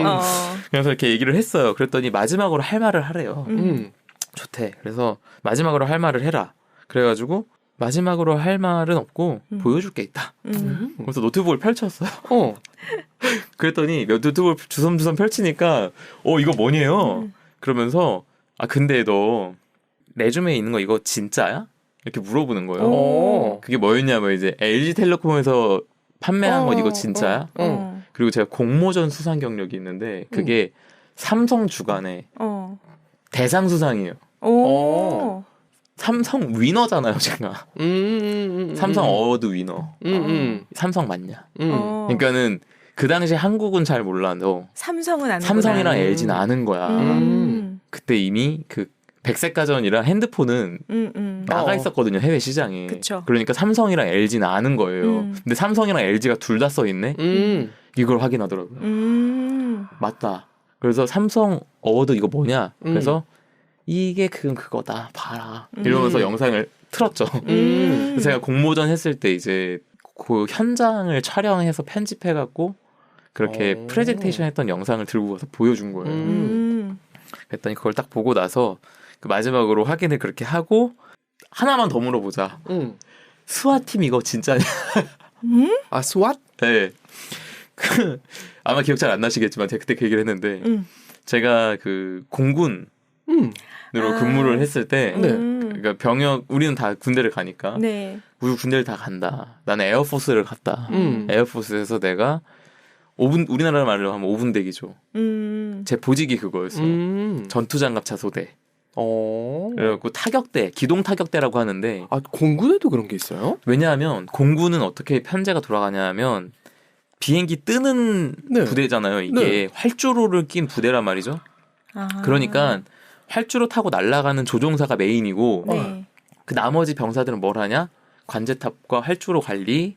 Speaker 2: 그래서 이렇게 얘기를 했어요. 그랬더니 마지막으로 할 말을 하래요. 좋대. 그래서 마지막으로 할 말을 해라. 그래가지고 마지막으로 할 말은 없고 보여줄 게 있다. 그래서 노트북을 펼쳤어요. 그랬더니 노트북을 주섬주섬 펼치니까 이거 뭐냐요? 그러면서 근데 너 레주메에 있는 거 이거 진짜야? 이렇게 물어보는 거예요. 그게 뭐였냐면 이제 LG텔레콤에서 판매한 건 이거 진짜야? 그리고 제가 공모전 수상 경력이 있는데 그게 삼성 주간에 대상 수상이에요. 삼성 위너잖아요, 제가. 삼성 어워드 위너. 삼성 맞냐? 그러니까는 그 당시에 한국은 잘 몰라도
Speaker 1: 삼성은 아는
Speaker 2: 삼성이랑 LG는 아는 거야. 그때 이미 그 백색가전이랑 핸드폰은 나가 있었거든요, 해외 시장에.
Speaker 1: 그쵸.
Speaker 2: 그러니까 삼성이랑 LG는 아는 거예요. 근데 삼성이랑 LG가 둘 다 써 있네. 이걸 확인하더라고요. 맞다. 그래서 삼성 어워드 이거 뭐냐? 그래서 이게 그거다. 봐라. 이러면서 영상을 틀었죠. 그래서 제가 공모전 했을 때 이제 그 현장을 촬영해서 편집해갖고 그렇게
Speaker 3: 오.
Speaker 2: 프레젠테이션 했던 영상을 들고 가서 보여준 거예요. 그랬더니 그걸 딱 보고 나서 그 마지막으로 확인을 그렇게 하고 하나만 더 물어보자. 스와팀 이거 진짜냐?
Speaker 3: 아, 스왓?
Speaker 2: 네. 그 아마 기억 잘 안 나시겠지만 제가 그때 그 얘기를 했는데 제가 그 공군으로 근무를 했을 때
Speaker 3: 네.
Speaker 2: 그러니까 병역 우리는 다 군대를 가니까
Speaker 1: 네.
Speaker 2: 우리 군대를 다 간다. 나는 에어포스를 갔다. 에어포스에서 내가 5분 우리나라 말로 하면 5분 대기죠. 제 보직이 그거였어요. 전투장갑차 소대. 그래갖고 타격대, 기동 타격대라고 하는데
Speaker 3: 아, 공군에도 그런 게 있어요?
Speaker 2: 왜냐하면 공군은 어떻게 편제가 돌아가냐면 비행기 뜨는
Speaker 3: 네.
Speaker 2: 부대잖아요. 이게 활주로를 낀 부대란 말이죠.
Speaker 1: 아.
Speaker 2: 그러니까 활주로 타고 날아가는 조종사가 메인이고
Speaker 1: 네.
Speaker 2: 그 나머지 병사들은 뭘 하냐? 관제탑과 활주로 관리,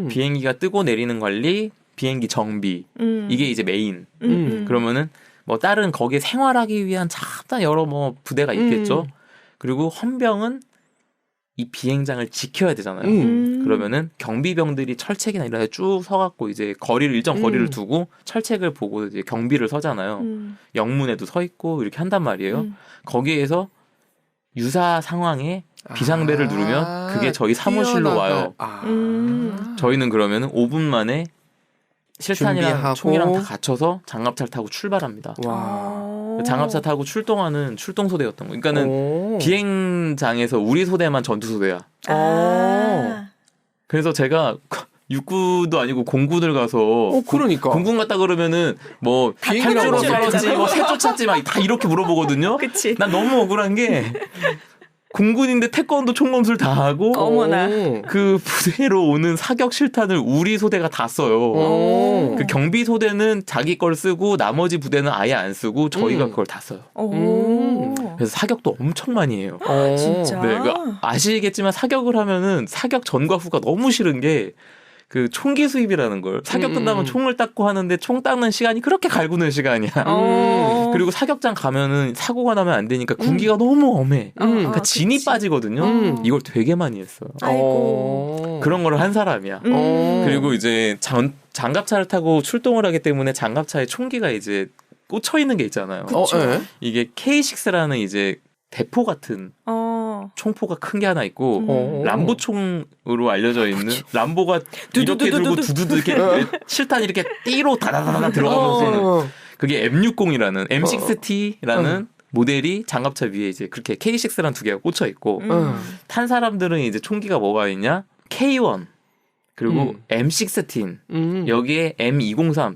Speaker 2: 비행기가 뜨고 내리는 관리, 비행기 정비 이게 이제 메인. 그러면은 뭐 다른 거기에 생활하기 위한 참다 여러 뭐 부대가 있겠죠. 그리고 헌병은 이 비행장을 지켜야 되잖아요. 그러면은 경비병들이 철책이나 이런 데 쭉 서갖고 이제 거리를 일정 거리를 두고 철책을 보고 이제 경비를 서잖아요. 영문에도 서 있고 이렇게 한단 말이에요. 거기에서 유사 상황에 비상벨을 누르면 그게 저희 사무실로 와요. 저희는 그러면은 5분 만에 실탄이랑
Speaker 3: 준비하고.
Speaker 2: 총이랑 다 갖춰서 장갑차를 타고 출발합니다.
Speaker 3: 와.
Speaker 2: 장갑차 타고 출동하는 출동소대였던 거. 그러니까는 비행장에서 우리 소대만 전투소대야.
Speaker 1: 아.
Speaker 2: 그래서 제가 육구도 아니고 공군을 가서
Speaker 3: 그러니까.
Speaker 2: 공군 갔다 그러면은 뭐
Speaker 3: 비행기라고
Speaker 2: 탈주로
Speaker 3: 그러지.
Speaker 2: 썰었지 뭐 새 쫓았지 막 다 이렇게 물어보거든요.
Speaker 1: 그치.
Speaker 2: 난 너무 억울한 게 공군인데 태권도 총검술 다 하고
Speaker 1: 어머나.
Speaker 2: 그 부대로 오는 사격 실탄을 우리 소대가 다 써요. 그 경비 소대는 자기 걸 쓰고 나머지 부대는 아예 안 쓰고 저희가 그걸 다 써요.
Speaker 1: 오.
Speaker 2: 그래서 사격도 엄청 많이 해요.
Speaker 1: 진짜.
Speaker 2: 네, 아시겠지만 사격을 하면은 사격 전과 후가 너무 싫은 게 그 총기 수입이라는 걸 사격 끝나면 총을 닦고 하는데 총 닦는 시간이 그렇게 갈구는 시간이야. 그리고 사격장 가면은 사고가 나면 안 되니까 군기가 너무 엄해. 그러니까 진이
Speaker 1: 그치.
Speaker 2: 빠지거든요. 이걸 되게 많이 했어요.
Speaker 1: 아이고.
Speaker 2: 그런 거를 한 사람이야. 그리고 이제 장갑차를 타고 출동을 하기 때문에 장갑차에 총기가 이제 꽂혀 있는 게 있잖아요.
Speaker 3: 네.
Speaker 2: 이게 K6라는 이제 대포 같은 총포가 큰 게 하나 있고 람보 총으로 알려져 있는 람보가 이렇게 들고 두두두 이렇게 실탄 이렇게 띠로 다다다다 들어가면서 그게 M60이라는 M6T라는 모델이 장갑차 위에 이제 그렇게 K6라는 두 개가 꽂혀 있고 탄 사람들은 이제 총기가 뭐가 있냐 K1 그리고 M16 여기에 M203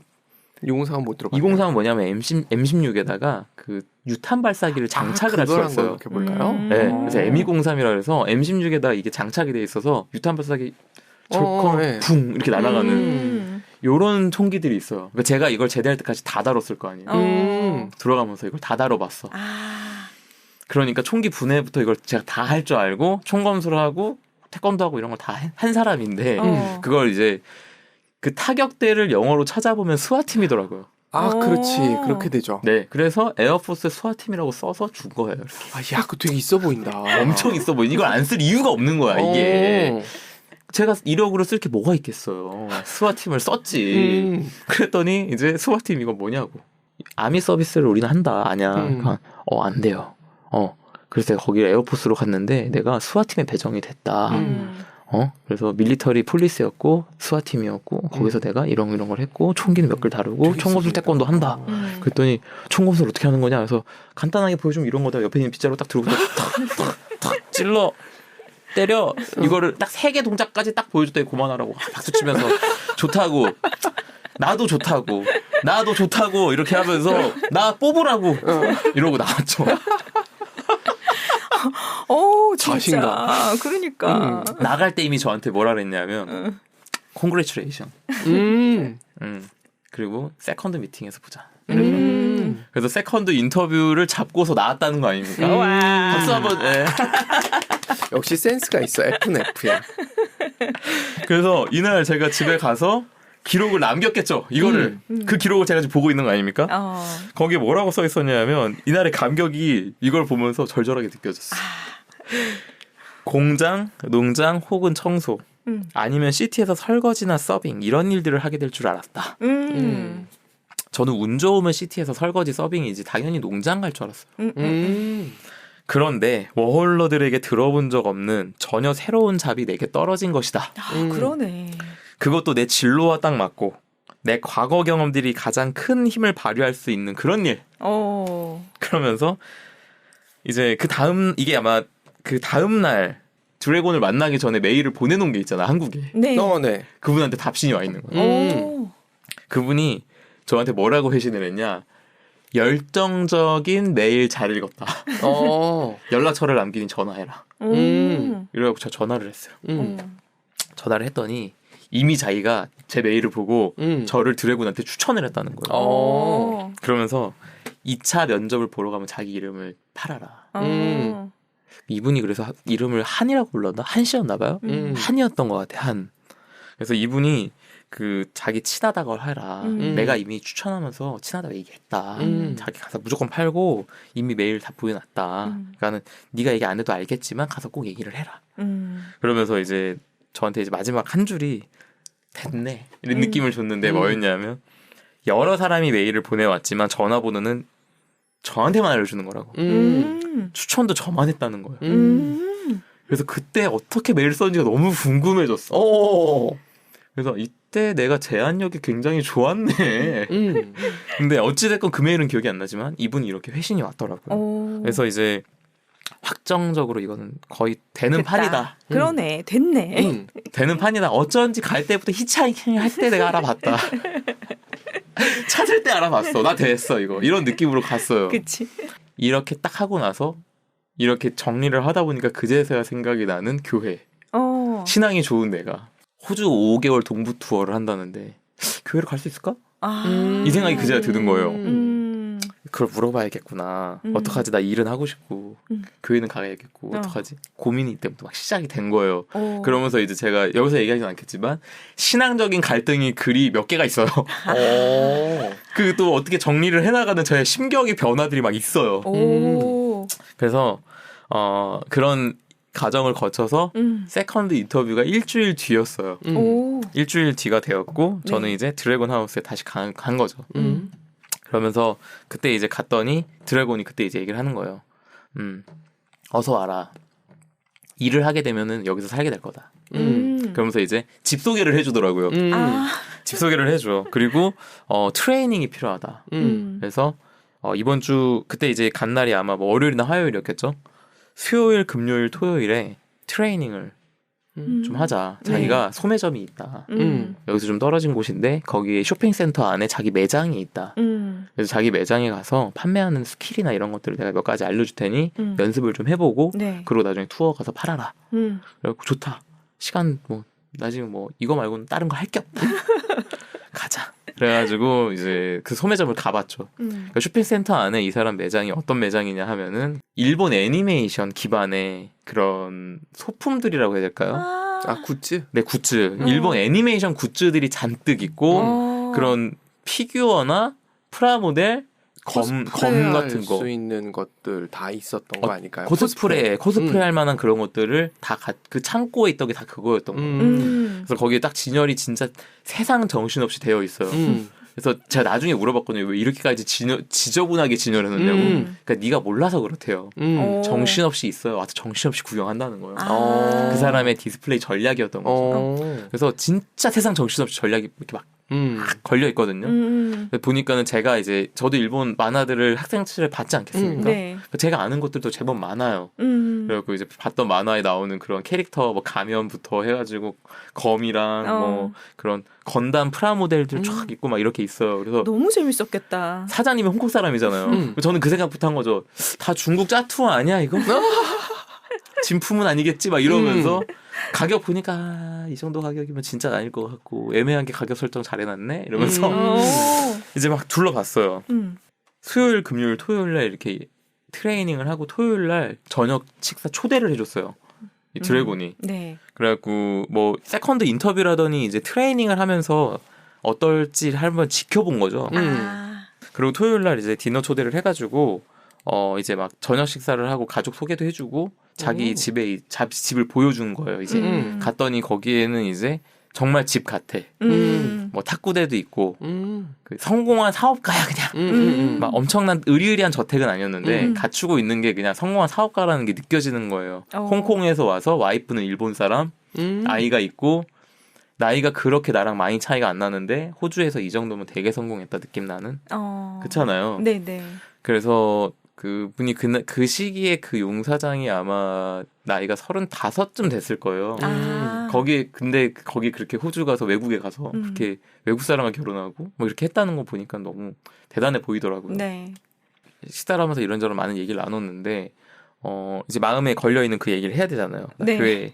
Speaker 3: 203은 못 들어봤어요.
Speaker 2: 203은 뭐냐면 M16에다가 그 유탄 발사기를 장착을 할 수가 있어요.
Speaker 3: 이렇게 볼까요?
Speaker 2: 네, 그래서 M203이라 해서 M16에다 이게 장착이 돼 있어서 유탄 발사기 절컥
Speaker 3: 네.
Speaker 2: 붕 이렇게 날아가는 요런 총기들이 있어요. 그러니까 제가 이걸 제대할 때까지 다 다뤘을 거 아니에요. 들어가면서 이걸 다 다뤄봤어. 그러니까 총기 분해부터 이걸 제가 다 할 줄 알고 총검술을 하고 태권도 하고 이런 걸 다 한 사람인데 그걸 이제 그 타격대를 영어로 찾아보면 스와팀이더라고요.
Speaker 3: 아, 그렇지. 그렇게 되죠.
Speaker 2: 네, 그래서 에어포스 스와팀이라고 써서 준 거예요. 이렇게.
Speaker 3: 아, 야, 그 되게 있어 보인다.
Speaker 2: 엄청 있어 보이. 이걸 안 쓸 이유가 없는 거야. 이게 제가 이력으로 쓸 게 뭐가 있겠어요. 스와팀을 썼지. 그랬더니 이제 스와팀 이거 뭐냐고. 아미 서비스를 우리는 한다. 아냐? 안 돼요. 그래서 제가 거기 에어포스로 갔는데 내가 스와팀에 배정이 됐다. 그래서 밀리터리 폴리스였고 스와팀이었고 거기서 내가 이런 걸 했고 총기는 몇 개를 다루고 총검술 태권도 한다. 그랬더니 총검술 어떻게 하는 거냐? 그래서 간단하게 보여주면 이런 거다. 옆에 있는 빗자루 딱 들고 탁탁탁 찔러 때려 이거를 딱 3개 동작까지 딱 보여줬더니 그만하라고 박수 치면서 좋다고 나도 좋다고 이렇게 하면서 나 뽑으라고 이러고 나왔죠.
Speaker 1: 진짜.
Speaker 3: 자신감.
Speaker 1: 그러니까.
Speaker 2: 나갈 때 이미 저한테 뭐라 그랬냐면 congratulation. 그리고 세컨드 미팅에서 보자. 그래서 세컨드 인터뷰를 잡고서 나왔다는 거 아닙니까? 박수 한번. 네.
Speaker 3: 역시 센스가 있어. F는 F야.
Speaker 2: 그래서 이날 제가 집에 가서 기록을 남겼겠죠. 이거를 그 기록을 제가 지금 보고 있는 거 아닙니까? 거기에 뭐라고 써 있었냐면 이날의 감격이 이걸 보면서 절절하게 느껴졌어. 공장, 농장 혹은 청소 아니면 CT에서 설거지나 서빙 이런 일들을 하게 될 줄 알았다. 저는 운 좋으면 CT에서 설거지 서빙이지 당연히 농장 갈 줄 알았어요. 그런데 워홀러들에게 들어본 적 없는 전혀 새로운 잡이 내게 떨어진 것이다.
Speaker 1: 그러네.
Speaker 2: 그것도 내 진로와 딱 맞고 내 과거 경험들이 가장 큰 힘을 발휘할 수 있는 그런 일. 그러면서 이제 그 다음 이게 아마 그 다음 날 드래곤을 만나기 전에 메일을 보내놓은 게 있잖아 한국에.
Speaker 1: 네.
Speaker 3: 네.
Speaker 2: 그분한테 답신이 와 있는 거예요. 그분이 저한테 뭐라고 회신을 했냐. 열정적인 메일 잘 읽었다. 연락처를 남기니 전화해라. 이래갖고 제가 전화를 했어요. 전화를 했더니 이미 자기가 제 메일을 보고 저를 드래곤한테 추천을 했다는 거예요. 그러면서 2차 면접을 보러 가면 자기 이름을 팔아라. 이분이 그래서 이름을 한이라고 불렀나? 한씨였나 봐요. 한이었던 것 같아. 한. 그래서 이분이 그 자기 친하다고 해라. 내가 이미 추천하면서 친하다고 얘기했다. 자기 가서 무조건 팔고 이미 메일 다 보여놨다. 그러니까는 네가 얘기 안 해도 알겠지만 가서 꼭 얘기를 해라. 그러면서 이제 저한테 이제 마지막 한 줄이 됐네 이런 느낌을 줬는데 뭐였냐면 여러 사람이 메일을 보내왔지만 전화번호는 저한테만 알려주는 거라고. 추천도 저만 했다는 거예요. 그래서 그때 어떻게 메일 썼는지가 너무 궁금해졌어. 그래서 이때 내가 제안력이 굉장히 좋았네. 근데 어찌됐건 그 메일은 기억이 안 나지만 이분이 이렇게 회신이 왔더라고요. 그래서 이제 확정적으로 이거는 거의 되는
Speaker 1: 됐다.
Speaker 2: 판이다.
Speaker 1: 그러네. 됐네.
Speaker 2: 되는 판이다. 어쩐지 갈 때부터 히치하이킹 할 때 내가 알아봤다. 찾을 때 알아봤어. 나 됐어 이거. 이런 느낌으로 갔어요.
Speaker 1: 그치.
Speaker 2: 이렇게 딱 하고 나서 이렇게 정리를 하다 보니까 그제서야 생각이 나는 교회. 신앙이 좋은 내가 호주 5개월 동부 투어를 한다는데 교회를 갈 수 있을까? 이 생각이 그제야 드는 거예요. 그걸 물어봐야겠구나. 어떡하지? 나 일은 하고 싶고 교회는 가야겠고 어떡하지? 고민이 이때부터 막 시작이 된 거예요. 그러면서 이제 제가 여기서 얘기하진 않겠지만 신앙적인 갈등이 글이 몇 개가 있어요. 그 또 어떻게 정리를 해나가는 저의 심경의 변화들이 막 있어요. 그래서 그런 과정을 거쳐서 세컨드 인터뷰가 일주일 뒤였어요. 일주일 뒤가 되었고 저는 이제 드래곤 하우스에 다시 간 거죠. 그러면서 그때 이제 갔더니 드래곤이 그때 이제 얘기를 하는 거예요. 어서 와라. 일을 하게 되면은 여기서 살게 될 거다. 그러면서 이제 집 소개를 해주더라고요. 집 소개를 해줘. 그리고 트레이닝이 필요하다. 그래서 이번 주 그때 이제 간 날이 아마 뭐 월요일이나 화요일이었겠죠. 수요일, 금요일, 토요일에 트레이닝을 좀 하자. 자기가 소매점이 있다. 여기서 좀 떨어진 곳인데 거기에 쇼핑센터 안에 자기 매장이 있다. 그래서 자기 매장에 가서 판매하는 스킬이나 이런 것들을 내가 몇 가지 알려줄 테니 연습을 좀 해보고 그리고 나중에 투어 가서 팔아라. 그래갖고 좋다. 시간 뭐 나 지금 뭐 이거 말고는 다른 거 할 게 없다. 가자. 그래가지고 이제 그 소매점을 가봤죠. 그러니까 쇼핑센터 안에 이 사람 매장이 어떤 매장이냐 하면은 일본 애니메이션 기반의 그런 소품들이라고 해야 될까요?
Speaker 3: 굿즈?
Speaker 2: 네, 굿즈. 일본 애니메이션 굿즈들이 잔뜩 있고 그런 피규어나 프라모델 검 같은 거.
Speaker 3: 수 있는 것들 다 있었던 거 아닐까요?
Speaker 2: 코스프레 할 만한 그런 것들을 다 그 창고에 있던 게 다 그거였던 거예요. 그래서 거기에 딱 진열이 진짜 세상 정신없이 되어 있어요. 그래서 제가 나중에 물어봤거든요. 왜 이렇게까지 지저분하게 진열해놓냐고. 그러니까 네가 몰라서 그렇대요. 정신없이 있어요. 와서 정신없이 구경한다는 거예요. 그 사람의 디스플레이 전략이었던 거죠. 그래서 진짜 세상 정신없이 전략이 이렇게 막 걸려 있거든요. 보니까는 제가 이제 저도 일본 만화들을 학생시절에 봤지 않겠습니까?
Speaker 1: 네.
Speaker 2: 제가 아는 것들도 제법 많아요. 그래갖고 이제 봤던 만화에 나오는 그런 캐릭터 뭐 가면부터 해가지고 검이랑 뭐 그런 건담 프라모델들 쫙 있고 막 이렇게 있어요. 그래서
Speaker 1: 너무 재밌었겠다.
Speaker 2: 사장님이 홍콩 사람이잖아요. 저는 그 생각부터 한 거죠. 다 중국 짜투어 아니야 이거? 진품은 아니겠지 막 이러면서 가격 보니까 이 정도 가격이면 진짜 아닐 것 같고 애매한 게 가격 설정 잘 해놨네 이러면서 이제 막 둘러봤어요. 수요일, 금요일, 토요일 날 이렇게 트레이닝을 하고 토요일 날 저녁 식사 초대를 해줬어요. 이 드래곤이.
Speaker 1: 네.
Speaker 2: 그래갖고 뭐 세컨드 인터뷰라더니 이제 트레이닝을 하면서 어떨지 한번 지켜본 거죠. 그리고 토요일 날 이제 디너 초대를 해가지고 이제 막 저녁 식사를 하고 가족 소개도 해주고 자기 집을 보여주는 거예요. 이제 갔더니 거기에는 이제 정말 집 같아. 뭐 탁구대도 있고 그 성공한 사업가야 그냥. 막 엄청난 으리으리한 저택은 아니었는데 갖추고 있는 게 그냥 성공한 사업가라는 게 느껴지는 거예요. 홍콩에서 와서 와이프는 일본 사람, 아이가 있고 나이가 그렇게 나랑 많이 차이가 안 나는데 호주에서 이 정도면 되게 성공했다 느낌 나는. 그렇잖아요.
Speaker 1: 네네.
Speaker 2: 그래서 그분이 그 시기에 그 용사장이 아마 나이가 35쯤 됐을 거예요. 근데 거기 그렇게 호주 가서 외국에 가서 그렇게 외국 사람과 결혼하고 뭐 이렇게 했다는 거 보니까 너무 대단해 보이더라고요.
Speaker 1: 네.
Speaker 2: 식사를 하면서 이런저런 많은 얘기를 나눴는데 이제 마음에 걸려 있는 그 얘기를 해야 되잖아요.
Speaker 1: 네.
Speaker 2: 교회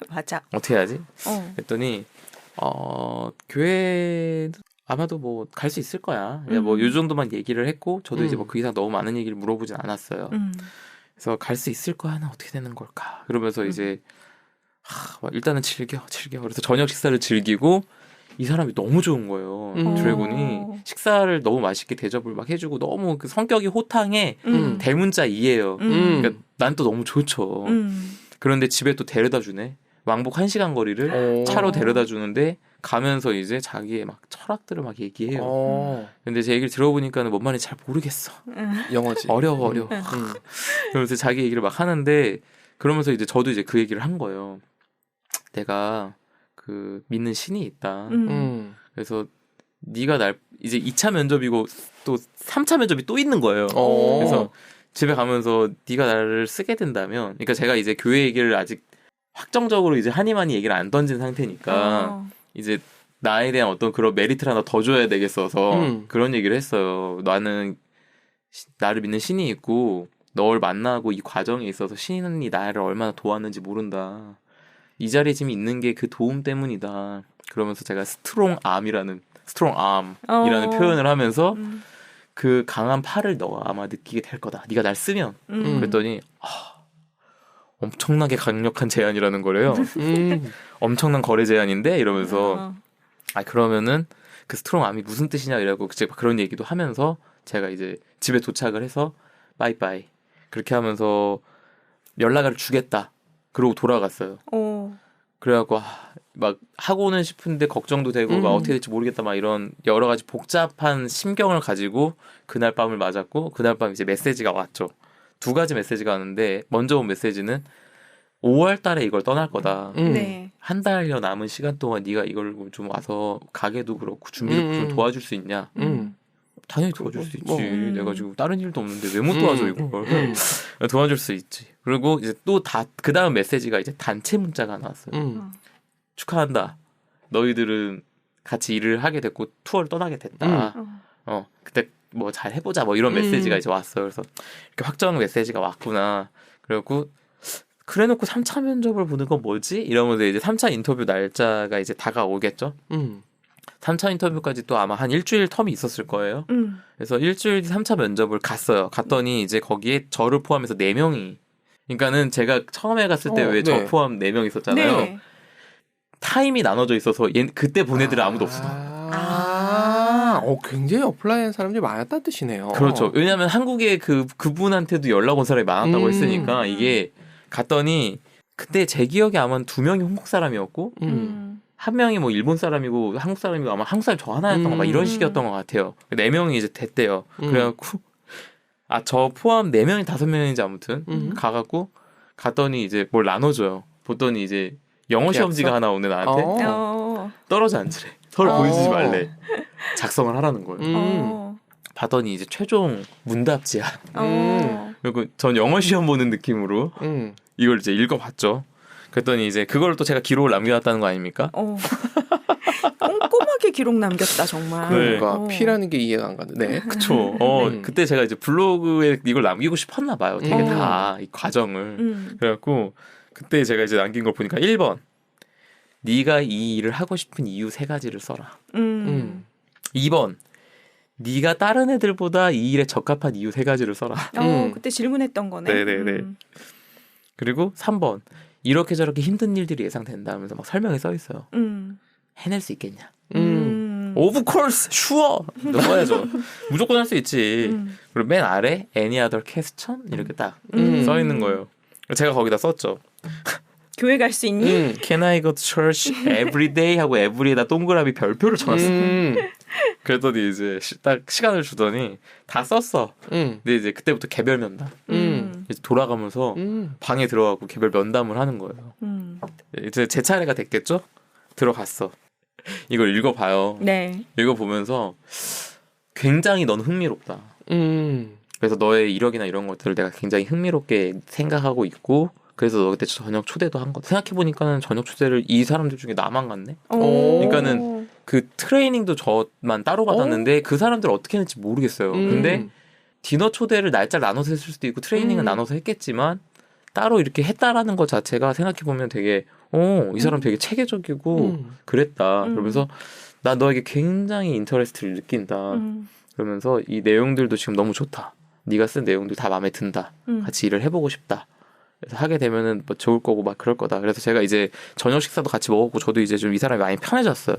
Speaker 1: 맞아.
Speaker 2: 어떻게 해야지? 그랬더니 교회 아마도 뭐 갈 수 있을 거야. 뭐 요 정도만 얘기를 했고 저도 이제 뭐 그 이상 너무 많은 얘기를 물어보진 않았어요. 그래서 갈 수 있을 거야는 어떻게 되는 걸까? 그러면서 이제 일단은 즐겨. 그래서 저녁 식사를 즐기고 이 사람이 너무 좋은 거예요. 드래곤이 식사를 너무 맛있게 대접을 막 해주고 너무 그 성격이 호탕해. 대문자 이에요. 그러니까 난 또 너무 좋죠. 그런데 집에 또 데려다 주네. 왕복 1시간 거리를 차로 데려다 주는데 가면서 이제 자기의 막 철학들을 막 얘기해요. 근데 제 얘기를 들어보니까는 뭔 말인지 잘 모르겠어.
Speaker 3: 영어지.
Speaker 2: 어려워. 그러면서 자기 얘기를 막 하는데 그러면서 이제 저도 이제 그 얘기를 한 거예요. 내가 그 믿는 신이 있다. 그래서 네가 날 이제 2차 면접이고 또 3차 면접이 또 있는 거예요. 그래서 집에 가면서 네가 나를 쓰게 된다면, 그러니까 제가 이제 교회 얘기를 아직 확정적으로 이제 한이만이 얘기를 안 던진 상태니까 이제 나에 대한 어떤 그런 메리트를 하나 더 줘야 되겠어서 그런 얘기를 했어요. 나는 나를 믿는 신이 있고 널 만나고 이 과정에 있어서 신이 나를 얼마나 도왔는지 모른다. 이 자리에 지금 있는 게 그 도움 때문이다. 그러면서 제가 스트롱 암이라는 표현을 하면서 그 강한 팔을 너가 아마 느끼게 될 거다. 네가 날 쓰면. 그랬더니 엄청나게 강력한 제안이라는 거래요. 엄청난 거래 제안인데 이러면서 그러면은 그 스트롱 암이 무슨 뜻이냐 이러고 제가 그런 얘기도 하면서 제가 이제 집에 도착을 해서 바이바이 그렇게 하면서 연락을 주겠다. 그러고 돌아갔어요. 그래갖고 막 하고는 싶은데 걱정도 되고 막 어떻게 될지 모르겠다 막 이런 여러 가지 복잡한 심경을 가지고 그날 밤을 맞았고 그날 밤 이제 메시지가 왔죠. 2가지 메시지가 왔는데 먼저 온 메시지는 5월 달에 이걸 떠날 거다.
Speaker 1: 네.
Speaker 2: 한 달여 남은 시간 동안 네가 이걸 좀 와서 가게도 그렇고 준비도 좀 도와줄 수 있냐? 당연히 도와줄 수 있지. 내가 지금 다른 일도 없는데 왜 못 도와줘 이걸? 도와줄 수 있지. 그리고 이제 또 그 다음 메시지가 이제 단체 문자가 나왔어요. 축하한다. 너희들은 같이 일을 하게 됐고 투어를 떠나게 됐다. 그때 뭐 잘 해보자 뭐 이런 메시지가 이제 왔어요. 그래서 이렇게 확정 메시지가 왔구나. 그래갖고 그래놓고 3차 면접을 보는 건 뭐지? 이러면서 이제 3차 인터뷰 날짜가 이제 다가오겠죠. 3차 인터뷰까지 또 아마 한 일주일 텀이 있었을 거예요. 그래서 일주일 뒤 3차 면접을 갔어요. 갔더니 이제 거기에 저를 포함해서 4명이. 그러니까는 제가 처음에 갔을 때 왜 저 포함 4명 있었잖아요.
Speaker 1: 네.
Speaker 2: 타임이 나눠져 있어서 그때 보내들 아무도 없어.
Speaker 3: 굉장히 어플라이한 사람들이 많았다는 뜻이네요.
Speaker 2: 그렇죠. 왜냐하면 한국에 그분한테도 연락 온 사람이 많았다고 했으니까 이게 갔더니 그때 제 기억에 아마 2명이 한국 사람이었고 1명이 뭐 일본 사람이고 한국 사람이고 아마 한국 사람 저 하나였던 거 막 이런 식이었던 것 같아요. 4명이 이제 됐대요. 그래갖고 저 포함 4명이 5명인지 아무튼 가갖고 갔더니 이제 뭘 나눠줘요. 보더니 이제 영어 시험지가 하나 오네 나한테. 떨어져 앉으래. 서로 보여주지 말래. 작성을 하라는 거예요. 봤더니 이제 최종 문답지야. 그리고 전 영어 시험 보는 느낌으로 이걸 이제 읽어봤죠. 그랬더니 이제 그걸 또 제가 기록을 남겨놨다는 거 아닙니까?
Speaker 1: 꼼꼼하게 기록 남겼다 정말.
Speaker 3: 그러니까 P라는 게 이해가 안 가는데.
Speaker 2: 네, 그쵸. 그때 제가 이제 블로그에 이걸 남기고 싶었나 봐요. 되게 다 이 과정을. 그래갖고 그때 제가 이제 남긴 걸 보니까 1번 네가 이 일을 하고 싶은 이유 3가지를 써라. 2번 네가 다른 애들보다 이 일에 적합한 이유 3가지를 써라.
Speaker 1: 그때 질문했던 거네.
Speaker 2: 네네네. 그리고 3번 이렇게 저렇게 힘든 일들이 예상된다 하면서 막 설명이 써 있어요. 해낼 수 있겠냐? Of course, sure. 써야죠. 무조건 할 수 있지.
Speaker 1: 음.
Speaker 2: 그리고 맨 아래 any other question 이렇게 딱 써 있는 거예요. 제가 거기다 썼죠.
Speaker 1: 교회 갈 수 있니?
Speaker 2: Can I go to church every day 하고 every에다 동그라미 별표를 쳐놨어. 그랬더니 이제 딱 시간을 주더니 다 썼어. 근데 이제 그때부터 개별 면담. 이제 돌아가면서 방에 들어가고 개별 면담을 하는 거예요. 이제 제 차례가 됐겠죠? 들어갔어. 이걸 읽어봐요.
Speaker 1: 네.
Speaker 2: 읽어보면서 굉장히 넌 흥미롭다. 그래서 너의 이력이나 이런 것들을 내가 굉장히 흥미롭게 생각하고 있고 그래서 너 그때 저녁 초대도 한 거. 생각해보니까는 저녁 초대를 이 사람들 중에 나만 갔네? 그러니까는 그 트레이닝도 저만 따로 받았는데 그 사람들 어떻게 했는지 모르겠어요. 근데 디너 초대를 날짜를 나눠서 했을 수도 있고 트레이닝은 나눠서 했겠지만 따로 이렇게 했다라는 것 자체가 생각해보면 되게 이 사람 되게 체계적이고 그랬다. 그러면서 나 너에게 굉장히 인터레스트를 느낀다. 그러면서 이 내용들도 지금 너무 좋다. 네가 쓴 내용들 다 마음에 든다. 같이 일을 해보고 싶다. 그래서 하게 되면은 뭐 좋을 거고 막 그럴 거다. 그래서 제가 이제 저녁 식사도 같이 먹었고 저도 이제 좀 이 사람이 많이 편해졌어요.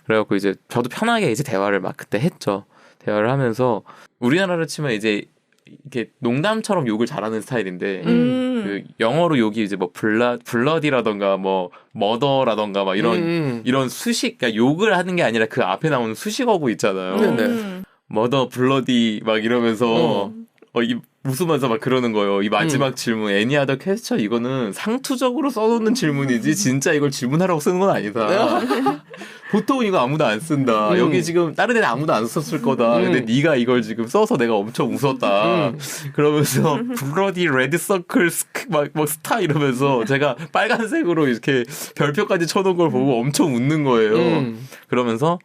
Speaker 2: 그래갖고 이제 저도 편하게 이제 대화를 막 그때 했죠. 대화를 하면서 우리나라로 치면 이제 이렇게 농담처럼 욕을 잘하는 스타일인데 그 영어로 욕이 이제 뭐 블러디라던가 뭐 머더라던가 막 이런 수식, 그러니까 욕을 하는 게 아니라 그 앞에 나오는 수식어구 있잖아요.
Speaker 3: 네네.
Speaker 2: 머더 블러디 막 이러면서 이 웃으면서 막 그러는 거예요. 이 마지막 질문 애니아더 퀘스처 이거는 상투적으로 써놓는 질문이지 진짜 이걸 질문하라고 쓰는 건 아니다. 보통은 이거 아무도 안 쓴다. 여기 지금 다른 애는 아무도 안 썼을 거다. 근데 네가 이걸 지금 써서 내가 엄청 웃었다. 그러면서 블러디 레드 서클 막 스타 이러면서 제가 빨간색으로 이렇게 별표까지 쳐놓은 걸 보고 엄청 웃는 거예요. 그러면서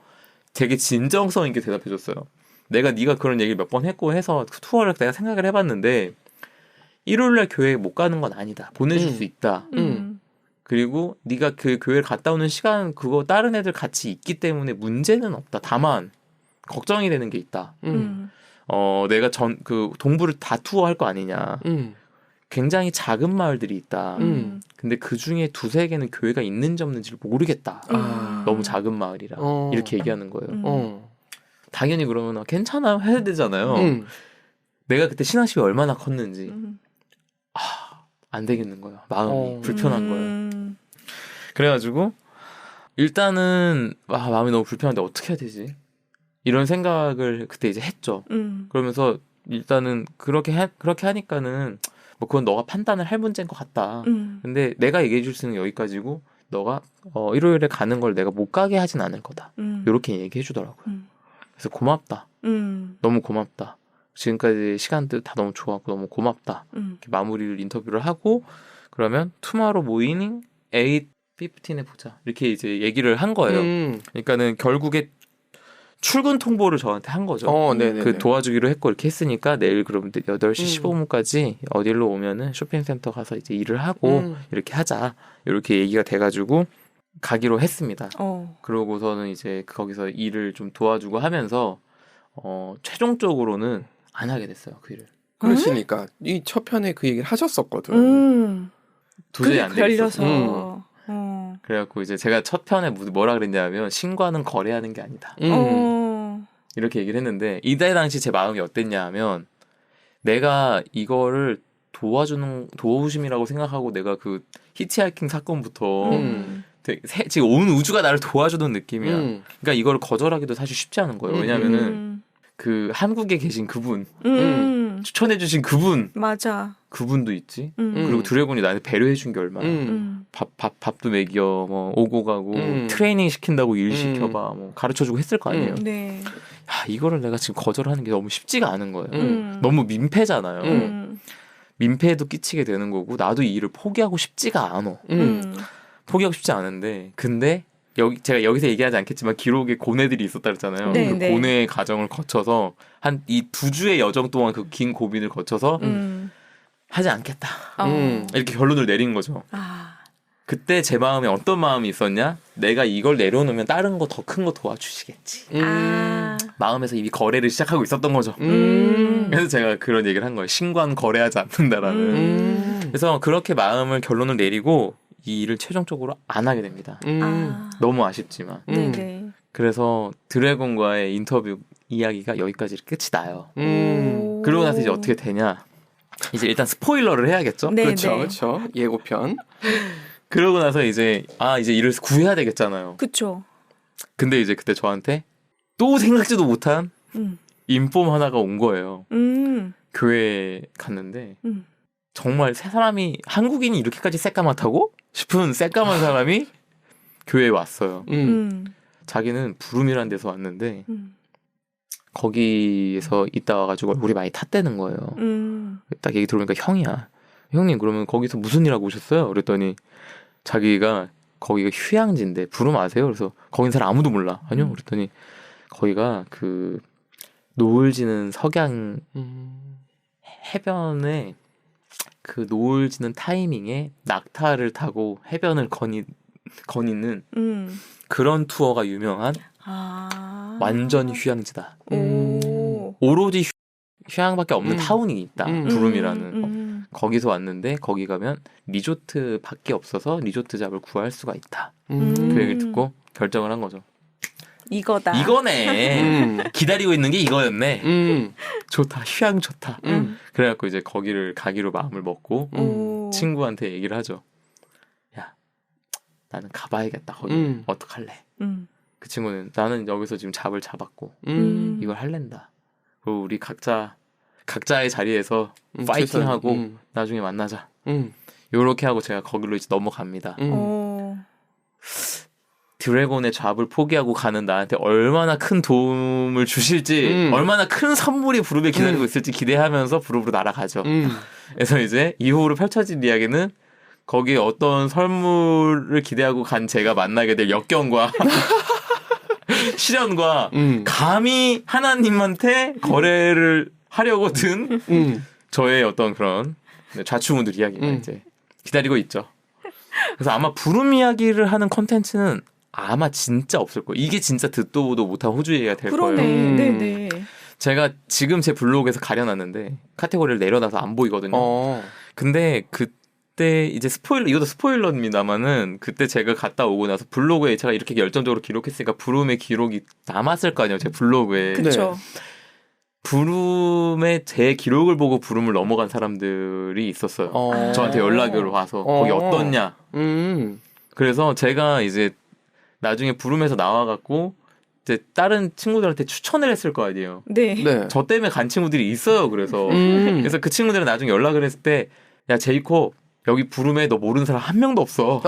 Speaker 2: 되게 진정성 있게 대답해줬어요. 네가 그런 얘기를 몇 번 했고 해서 투어를 내가 생각을 해봤는데 일요일날 교회에 못 가는 건 아니다. 보내줄 수 있다. 그리고 네가 그 교회를 갔다 오는 시간 그거 다른 애들 같이 있기 때문에 문제는 없다. 다만 걱정이 되는 게 있다. 내가 그 동부를 다 투어할 거 아니냐. 굉장히 작은 마을들이 있다. 근데 그 중에 두세 개는 교회가 있는지 없는지를 모르겠다. 너무 작은 마을이라 이렇게 얘기하는 거예요. 당연히 그러면 괜찮아 해야 되잖아요. 내가 그때 신앙심이 얼마나 컸는지 안 되겠는 거야. 마음이 불편한 거예요. 그래가지고 일단은 마음이 너무 불편한데 어떻게 해야 되지? 이런 생각을 그때 이제 했죠. 그러면서 일단은 그렇게 하니까는 뭐 그건 너가 판단을 할 문제인 것 같다. 근데 내가 얘기해 줄 수 있는 여기까지고 너가 일요일에 가는 걸 내가 못 가게 하진 않을 거다. 이렇게 얘기해 주더라고요. 그래서 고맙다. 너무 고맙다. 지금까지 시간들 다 너무 좋았고 너무 고맙다. 이렇게 마무리를 인터뷰를 하고 그러면 투마로 모이닝 8:15에 보자. 이렇게 이제 얘기를 한 거예요. 그러니까는 결국에 출근 통보를 저한테 한 거죠. 그 도와주기로 했고 이렇게 했으니까 내일 그럼 8시 15분까지 어디로 오면은 쇼핑센터 가서 이제 일을 하고 이렇게 하자. 이렇게 얘기가 돼가지고 가기로 했습니다. 그러고서는 이제 거기서 일을 좀 도와주고 하면서 최종적으로는 안 하게 됐어요. 그 일을.
Speaker 3: 그러시니까 이 첫 편에 그 얘기를 하셨었거든.
Speaker 2: 도저히 안 되겠어.
Speaker 1: 걸려서.
Speaker 2: 그래갖고 이제 제가 첫 편에 뭐라 그랬냐면 신과는 거래하는 게 아니다. 이렇게 얘기를 했는데 이때 당시 제 마음이 어땠냐 하면 내가 이거를 도우심이라고 생각하고 내가 그 히치하이킹 사건부터 지금 온 우주가 나를 도와주는 느낌이야. 그러니까 이걸 거절하기도 사실 쉽지 않은 거예요. 왜냐면은 그 한국에 계신 그분 추천해주신 그분
Speaker 1: 맞아.
Speaker 2: 그분도 있지. 그리고 드래곤이 나한테 배려해준 게 얼마나. 밥도 먹여, 뭐 오고 가고 트레이닝 시킨다고 일 시켜봐, 뭐 가르쳐주고 했을 거 아니에요.
Speaker 1: 네.
Speaker 2: 이거를 내가 지금 거절하는 게 너무 쉽지가 않은 거예요. 너무 민폐잖아요. 민폐도 끼치게 되는 거고 나도 이 일을 포기하고 싶지가 않아. 포기하고 싶지 않은데 근데 제가 여기서 얘기하지 않겠지만 기록에 고뇌들이 있었다 그랬잖아요.
Speaker 1: 네,
Speaker 2: 그
Speaker 1: 네.
Speaker 2: 고뇌의 과정을 거쳐서 한 이 2주의 여정 동안 그 긴 고민을 거쳐서 하지 않겠다. 이렇게 결론을 내린 거죠. 그때 제 마음에 어떤 마음이 있었냐? 내가 이걸 내려놓으면 다른 거 더 큰 거 도와주시겠지. 마음에서 이미 거래를 시작하고 있었던 거죠. 그래서 제가 그런 얘기를 한 거예요. 신관 거래하지 않는다라는. 그래서 그렇게 결론을 내리고 이 일을 최종적으로 안 하게 됩니다. 너무 아쉽지만.
Speaker 1: 네네.
Speaker 2: 그래서 드래곤과의 인터뷰 이야기가 여기까지 끝이 나요.
Speaker 1: 오.
Speaker 2: 그러고 나서 이제 어떻게 되냐? 이제 일단 스포일러를 해야겠죠?
Speaker 1: 네,
Speaker 3: 그렇죠,
Speaker 1: 네.
Speaker 3: 그렇죠. 예고편.
Speaker 2: 그러고 나서 이제 이제 이를 구해야 되겠잖아요.
Speaker 1: 그쵸.
Speaker 2: 근데 이제 그때 저한테 또 생각지도 못한
Speaker 1: 음.
Speaker 2: 인폼 하나가 온 거예요.
Speaker 1: 음.
Speaker 2: 교회에 갔는데
Speaker 1: 음.
Speaker 2: 정말 세 사람이 한국인이 이렇게까지 새까맣다고 싶은 새까만 사람이 교회에 왔어요.
Speaker 1: 음.
Speaker 2: 자기는 부름이라는 데서 왔는데
Speaker 1: 음.
Speaker 2: 거기에서 있다 와가지고 얼굴이 많이 탔다는 거예요. 딱 얘기 들어보니까 형이야. 형님 그러면 거기서 무슨 일 하고 오셨어요? 그랬더니 자기가 거기가 휴양지인데 부름 아세요? 그래서 거긴 사람 아무도 몰라. 아니요. 그랬더니 거기가 그 노을 지는 석양 해변에 그 노을 지는 타이밍에 낙타를 타고 해변을 거니는 그런 투어가 유명한
Speaker 1: 아.
Speaker 2: 완전 휴양지다.
Speaker 1: 오.
Speaker 2: 오로지 휴양밖에 없는
Speaker 3: 음.
Speaker 2: 타운이 있다.
Speaker 3: 음.
Speaker 2: 부름이라는. 거기서 왔는데 거기 가면 리조트밖에 없어서 리조트 잡을 구할 수가 있다. 그 얘기를 듣고 결정을 한 거죠.
Speaker 1: 이거다.
Speaker 2: 이거네. 기다리고 있는 게 이거였네. 좋다. 휴양 좋다.
Speaker 1: 음.
Speaker 2: 그래갖고 이제 거기를 가기로 마음을 먹고
Speaker 1: 오.
Speaker 2: 친구한테 얘기를 하죠. 야, 나는 가봐야겠다. 거기 어떡할래? 그 친구는 나는 여기서 지금 잡을 잡았고 이걸 할랜다. 그리고 우리 각자의 자리에서 파이팅하고 나중에 만나자. 요렇게 하고 제가 거기로 이제 넘어갑니다.
Speaker 1: 오.
Speaker 2: 드래곤의 잡을 포기하고 가는 나한테 얼마나 큰 도움을 주실지 얼마나 큰 선물이 부름에 기다리고 있을지 기대하면서 부름으로 날아가죠. 그래서 이제 이후로 펼쳐진 이야기는 거기에 어떤 선물을 기대하고 간 제가 만나게 될 역경과 시련과 감히 하나님한테 거래를 하려고 든 저의 어떤 그런 좌충우돌 이야기가 이제 기다리고 있죠. 그래서 아마 부름 이야기를 하는 콘텐츠는 아마 진짜 없을 거예요. 이게 진짜 듣도 보도 못한 호주 얘기가 될
Speaker 1: 그러네.
Speaker 2: 거예요.
Speaker 1: 네네.
Speaker 2: 제가 지금 제 블로그에서 가려놨는데 카테고리를 내려놔서 안 보이거든요. 근데 그때 이제 이것도 스포일러입니다만은 그때 제가 갔다 오고 나서 블로그에 제가 이렇게 열정적으로 기록했으니까 부름의 기록이 남았을 거 아니에요. 제 블로그에.
Speaker 1: 그쵸.
Speaker 2: 부름의 제 기록을 보고 부름을 넘어간 사람들이 있었어요. 저한테 연락이 와서 거기 어떻냐. 그래서 제가 이제 나중에 부름에서 나와갖고 이제 다른 친구들한테 추천을 했을 거 아니에요.
Speaker 1: 네.
Speaker 3: 네.
Speaker 2: 저 때문에 간 친구들이 있어요. 그래서 그 친구들은 나중에 연락을 했을 때 야 제이콥 여기 부름에 너 모르는 사람 한 명도 없어.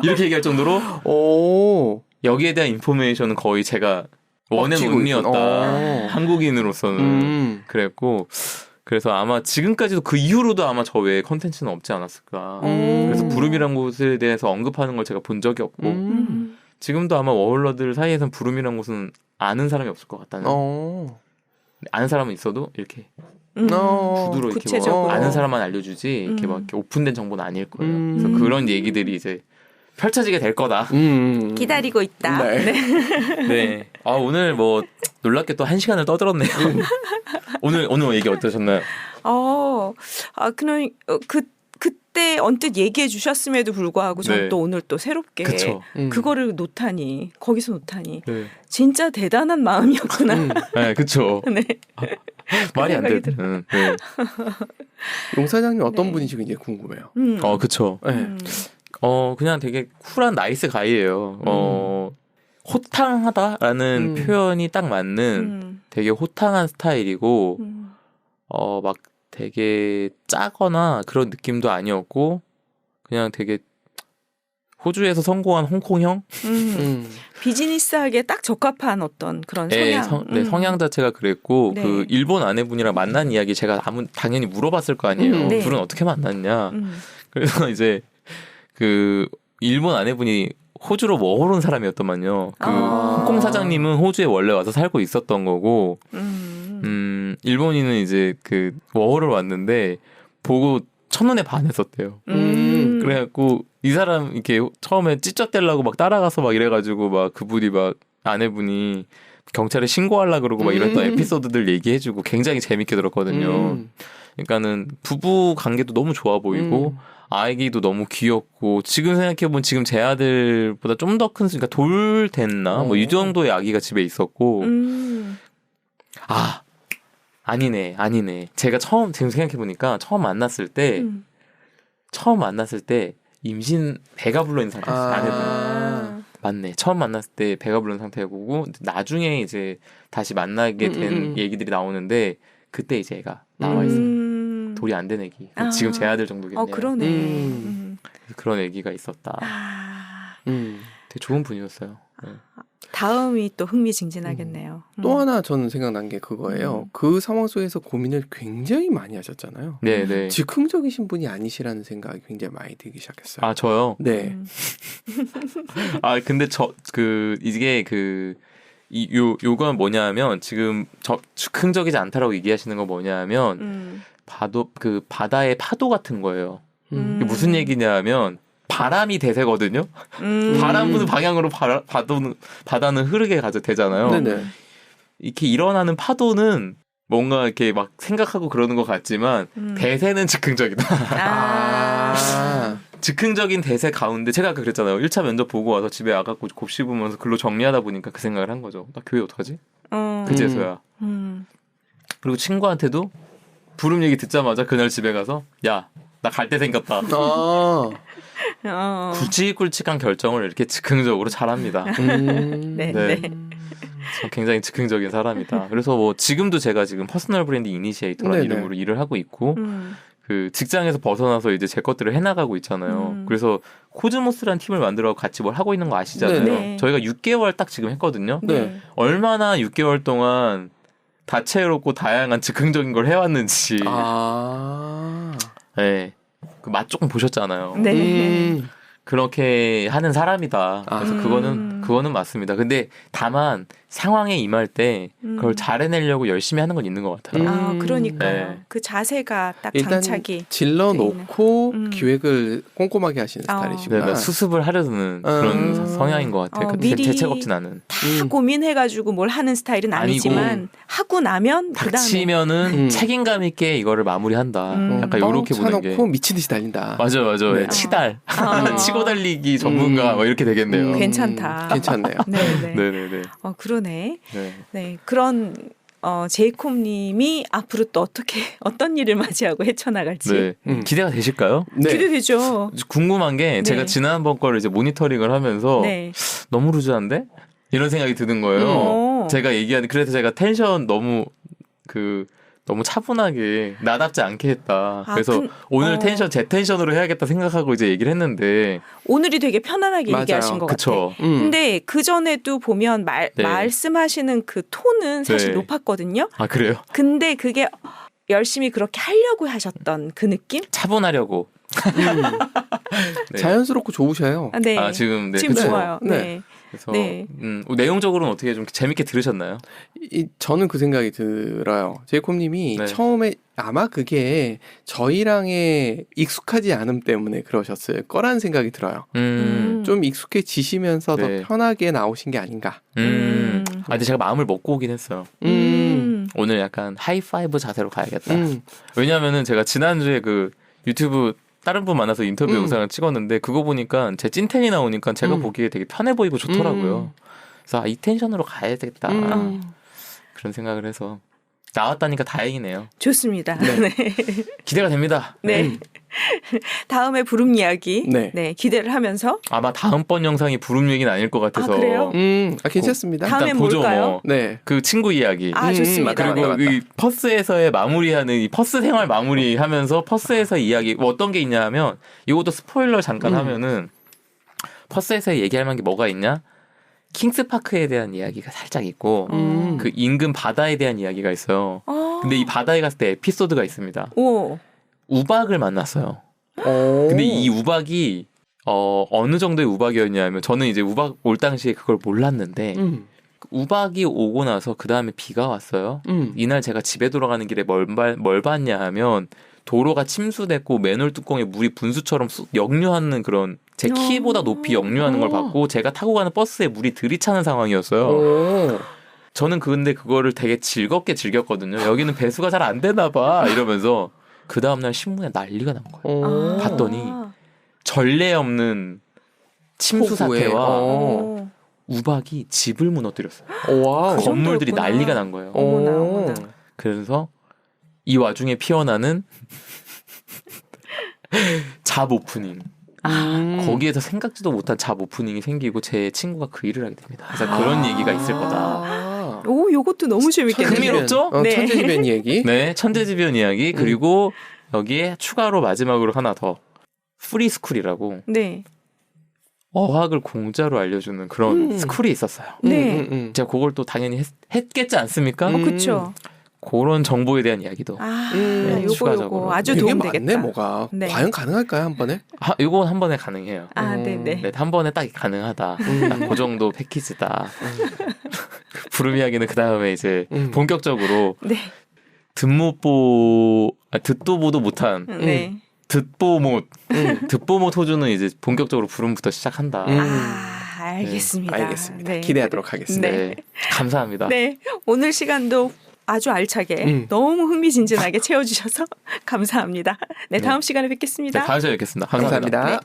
Speaker 2: 이렇게 얘기할 정도로 여기에 대한 인포메이션은 거의 제가 원앤온리였다. 한국인으로서는 그랬고 그래서 아마 지금까지도 그 이후로도 아마 저 외에 컨텐츠는 없지 않았을까. 그래서 부름이란 곳에 대해서 언급하는 걸 제가 본 적이 없고 지금도 아마 워홀러들 사이에선 부름이란 곳은 아는 사람이 없을 것 같다는. 아는 사람은 있어도 이렇게 구두로 이렇게
Speaker 1: 구체적으로.
Speaker 2: 아는 사람만 알려주지 이렇게 막 이렇게 오픈된 정보는 아닐 거예요. 그래서 그런 얘기들이 이제 펼쳐지게 될 거다.
Speaker 1: 기다리고 있다.
Speaker 3: 네.
Speaker 2: 네. 아 오늘 뭐 놀랍게 또 1시간을 떠들었네요. 오늘 얘기 어떠셨나요?
Speaker 1: 그냥 그때 언뜻 얘기해 주셨음에도 불구하고 저는
Speaker 2: 네.
Speaker 1: 또 오늘 또 새롭게
Speaker 2: 그쵸.
Speaker 1: 그거를 놓다니 거기서 놓다니
Speaker 2: 네.
Speaker 1: 진짜 대단한 마음이었구나.
Speaker 2: 네, 그쵸.
Speaker 1: 네.
Speaker 2: 말이 안
Speaker 1: 생각이
Speaker 2: 되는. 네.
Speaker 3: 용 사장님 어떤
Speaker 1: 네.
Speaker 3: 분이신지 굉장히 궁금해요.
Speaker 2: 그쵸.
Speaker 3: 네.
Speaker 2: 그냥 되게 쿨한 나이스 가이예요. 호탕하다라는 표현이 딱 맞는 되게 호탕한 스타일이고, 막 되게 짜거나 그런 느낌도 아니었고, 그냥 되게 호주에서 성공한 홍콩형?
Speaker 1: 비즈니스하게 딱 적합한 어떤 그런 성향.
Speaker 2: 성향 자체가 그랬고,
Speaker 1: 네.
Speaker 2: 그 일본 아내분이랑 만난 이야기 제가 당연히 물어봤을 거 아니에요.
Speaker 1: 네.
Speaker 2: 둘은 어떻게 만났냐. 그래서 이제 그 일본 아내분이 호주로 워홀 온 사람이었더만요. 그 홍콩 사장님은 호주에 원래 와서 살고 있었던 거고, 일본인은 이제 그 워홀을 왔는데 보고 첫눈에 반했었대요. 그래갖고 이 사람 이렇게 처음에 찌쩍대려고 막 따라가서 막 이래가지고 막 그분이 막 아내분이 경찰에 신고하려 그러고 막 이랬던 에피소드들 얘기해주고 굉장히 재밌게 들었거든요. 그러니까는 부부 관계도 너무 좋아 보이고 아기도 너무 귀엽고 지금 생각해보면 지금 제 아들보다 좀 더 큰 그러니까 돌 됐나 뭐 이 정도의 아기가 집에 있었고 아니네 제가 지금 생각해보니까 처음 만났을 때 임신 배가 불러 있는 상태였어요. 아내분 맞네. 처음 만났을 때 배가 부른 상태고 나중에 이제 다시 만나게 된 얘기들이 나오는데 그때 이제 애가 나와 있어요. 돌이 안 된 애기. 지금 제 아들 정도겠네요.
Speaker 1: 그러네.
Speaker 2: 그런 애기가 있었다. 되게 좋은 분이었어요. 네.
Speaker 1: 다음이 또 흥미진진하겠네요.
Speaker 3: 또 하나 저는 생각난 게 그거예요. 그 상황 속에서 고민을 굉장히 많이 하셨잖아요.
Speaker 2: 네.
Speaker 3: 즉흥적이신 분이 아니시라는 생각이 굉장히 많이 들기 시작했어요.
Speaker 2: 아 저요?
Speaker 3: 네.
Speaker 2: 근데 요건 뭐냐면 지금 즉흥적이지 않다라고 얘기하시는 건 뭐냐면 바다의 파도 같은 거예요. 이게 무슨 얘기냐면 바람이 대세거든요. 바람 부는 방향으로 바다는 흐르게 되잖아요.
Speaker 3: 네네.
Speaker 2: 이렇게 일어나는 파도는 뭔가 이렇게 막 생각하고 그러는 것 같지만 대세는 즉흥적이다. 즉흥적인 대세 가운데 제가 아까 그랬잖아요. 1차 면접 보고 와서 집에 와갖고 곱씹으면서 글로 정리하다 보니까 그 생각을 한 거죠. 나 교회 어떡하지? 그제서야. 그리고 친구한테도 부름 얘기 듣자마자 그날 집에 가서 야, 나 갈 때 생겼다. 굵직굵직한 결정을 이렇게 즉흥적으로 잘합니다.
Speaker 1: 네.
Speaker 2: 굉장히 즉흥적인 사람이다. 그래서 뭐 지금도 제가 지금 퍼스널 브랜드 이니시에이터라는 이름으로 일을 하고 있고 그 직장에서 벗어나서 이제 제 것들을 해나가고 있잖아요. 그래서 코즈모스라는 팀을 만들어 같이 뭘 하고 있는 거 아시잖아요.
Speaker 1: 네.
Speaker 2: 저희가 6개월 딱 지금 했거든요.
Speaker 3: 네.
Speaker 2: 얼마나 6개월 동안 다채롭고 다양한 즉흥적인 걸 해왔는지. 네. 그 맛 조금 보셨잖아요.
Speaker 1: 네.
Speaker 2: 그렇게 하는 사람이다. 그래서 그거는 맞습니다. 근데 다만 상황에 임할 때 그걸 잘 해내려고 열심히 하는 건 있는 것 같아요.
Speaker 1: 그러니까요.
Speaker 2: 네.
Speaker 1: 그 자세가 딱
Speaker 3: 일단
Speaker 1: 장착이
Speaker 3: 질러놓고 기획을 꼼꼼하게 하시는 스타일이시구나.
Speaker 2: 네, 수습을 하려는 그런 성향인 것 같아요.
Speaker 1: 미리
Speaker 2: 대책 없진 않은.
Speaker 1: 다 고민해가지고 뭘 하는 스타일은 아니지만 하고 나면
Speaker 2: 닥치면은 책임감 있게 이거를 마무리한다. 약간 요렇게 보는 게.
Speaker 3: 차놓고 미친 듯이 달린다.
Speaker 2: 맞아요.
Speaker 3: 네.
Speaker 2: 치달. 치고 달리기 전문가 뭐 이렇게 되겠네요.
Speaker 1: 괜찮다.
Speaker 3: 괜찮네요.
Speaker 1: 네네. 그러네. 네. 그런 제이콥님이 앞으로 또 어떤 일을 맞이하고 헤쳐나갈지
Speaker 2: 기대가 되실까요?
Speaker 3: 네.
Speaker 1: 기대되죠.
Speaker 2: 궁금한 게 제가 지난번 거를 이제 모니터링을 하면서 너무 루즈한데? 이런 생각이 드는 거예요. 제가 그래서 제가 텐션 너무 차분하게 나답지 않게 했다. 그래서 오늘 텐션 제 텐션으로 해야겠다 생각하고 이제 얘기를 했는데
Speaker 1: 오늘이 되게 편안하게
Speaker 3: 맞아요.
Speaker 1: 얘기하신 것
Speaker 2: 그쵸.
Speaker 1: 같아요. 근데 그 전에도 보면 말씀하시는 그 톤은 사실 높았거든요.
Speaker 2: 아 그래요?
Speaker 1: 근데 그게 열심히 그렇게 하려고 하셨던 그 느낌?
Speaker 2: 차분하려고.
Speaker 3: 자연스럽고 좋으셔요.
Speaker 1: 네.
Speaker 2: 지금
Speaker 1: 지금
Speaker 3: 그쵸?
Speaker 1: 좋아요. 네.
Speaker 2: 그래서 내용적으로는 어떻게 좀 재밌게 들으셨나요?
Speaker 3: 저는 그 생각이 들어요. 제이콥님이 처음에 아마 그게 저희랑의 익숙하지 않음 때문에 그러셨을 거라는 생각이 들어요. 좀 익숙해지시면서 더 편하게 나오신 게 아닌가.
Speaker 2: 근데 제가 마음을 먹고 오긴 했어요. 오늘 약간 하이파이브 자세로 가야겠다. 왜냐하면은 제가 지난주에 그 유튜브 다른 분 만나서 인터뷰 영상을 찍었는데 그거 보니까 제 찐텐이 나오니까 제가 보기에 되게 편해 보이고 좋더라고요. 그래서 이 텐션으로 가야 되겠다. 그런 생각을 해서 나왔다니까 다행이네요.
Speaker 1: 좋습니다.
Speaker 3: 네.
Speaker 2: 기대가 됩니다.
Speaker 1: 네. 다음에 부름 이야기 기대를 하면서
Speaker 2: 아마 다음번 영상이 부름 얘기는 아닐 것 같아서.
Speaker 1: 그래요?
Speaker 3: 괜찮습니다.
Speaker 1: 다음에
Speaker 2: 일단 보죠,
Speaker 1: 뭘까요?
Speaker 2: 뭐.
Speaker 3: 네.
Speaker 2: 그 친구 이야기.
Speaker 1: 좋습니다.
Speaker 2: 그리고
Speaker 3: 맞다.
Speaker 2: 이 퍼스에서의 마무리하는 이 퍼스 생활 마무리하면서 퍼스에서 이야기 뭐 어떤 게 있냐 하면 이것도 스포일러 잠깐 하면은 퍼스에서 얘기할 만한 게 뭐가 있냐? 킹스파크에 대한 이야기가 살짝 있고 그 인근 바다에 대한 이야기가 있어요. 근데 이 바다에 갔을 때 에피소드가 있습니다. 우박을 만났어요. 근데 이 우박이 어느 정도의 우박이었냐면 저는 이제 우박 올 당시에 그걸 몰랐는데 우박이 오고 나서 그 다음에 비가 왔어요. 이날 제가 집에 돌아가는 길에 뭘 봤냐 하면 도로가 침수됐고 맨홀 뚜껑에 물이 분수처럼 역류하는 그런 제 키보다 높이 역류하는 걸 봤고 제가 타고 가는 버스에 물이 들이차는 상황이었어요. 저는 근데 그거를 되게 즐겁게 즐겼거든요. 여기는 배수가 잘 안 되나 봐 이러면서 그 다음날 신문에 난리가 난 거예요. 봤더니 전례 없는 침수 사태와 우박이 집을 무너뜨렸어요.
Speaker 3: 와우.
Speaker 2: 건물들이
Speaker 1: 정도였구나.
Speaker 2: 난리가 난 거예요.
Speaker 1: 어머나.
Speaker 2: 그래서 이 와중에 피어나는 잡 오프닝. 거기에서 생각지도 못한 잡 오프닝이 생기고 제 친구가 그 일을 하게 됩니다. 그래서 그런 얘기가 있을 거다.
Speaker 1: 오, 요것도 너무 재밌겠네요.
Speaker 2: 흥미롭죠?
Speaker 3: 네.
Speaker 1: 네.
Speaker 3: 천재지변 이야기.
Speaker 2: 네, 천재지변 이야기. 그리고 여기에 추가로 마지막으로 하나 더. 프리스쿨이라고
Speaker 1: 네.
Speaker 2: 어학을 공짜로 알려주는 그런 스쿨이 있었어요.
Speaker 1: 네.
Speaker 2: 제가 그걸 또 당연히 했겠지 않습니까?
Speaker 1: 그렇죠.
Speaker 2: 그런 정보에 대한 이야기도.
Speaker 1: 요거
Speaker 2: 추가적으로.
Speaker 1: 아주
Speaker 3: 되게
Speaker 1: 도움 되겠다.
Speaker 3: 많네 뭐가.
Speaker 1: 네.
Speaker 3: 과연 가능할까요 한 번에?
Speaker 2: 이건 한 번에 가능해요.
Speaker 1: 네네.
Speaker 2: 네, 한 번에 딱 가능하다. 딱 그 정도 패키지다. 부름 이야기는 그 다음에 이제 본격적으로
Speaker 1: 네.
Speaker 2: 듣도 보도 못한
Speaker 1: 네.
Speaker 2: 듣보 못 호주는 이제 본격적으로 부름부터 시작한다.
Speaker 1: 알겠습니다.
Speaker 3: 알겠습니다.
Speaker 1: 네.
Speaker 3: 기대하도록 하겠습니다.
Speaker 2: 네, 감사합니다.
Speaker 1: 네. 오늘 시간도 아주 알차게 너무 흥미진진하게 채워주셔서 감사합니다. 네, 다음 시간에 뵙겠습니다.
Speaker 2: 네, 다음 시간에 뵙겠습니다.
Speaker 3: 감사합니다.
Speaker 1: 네.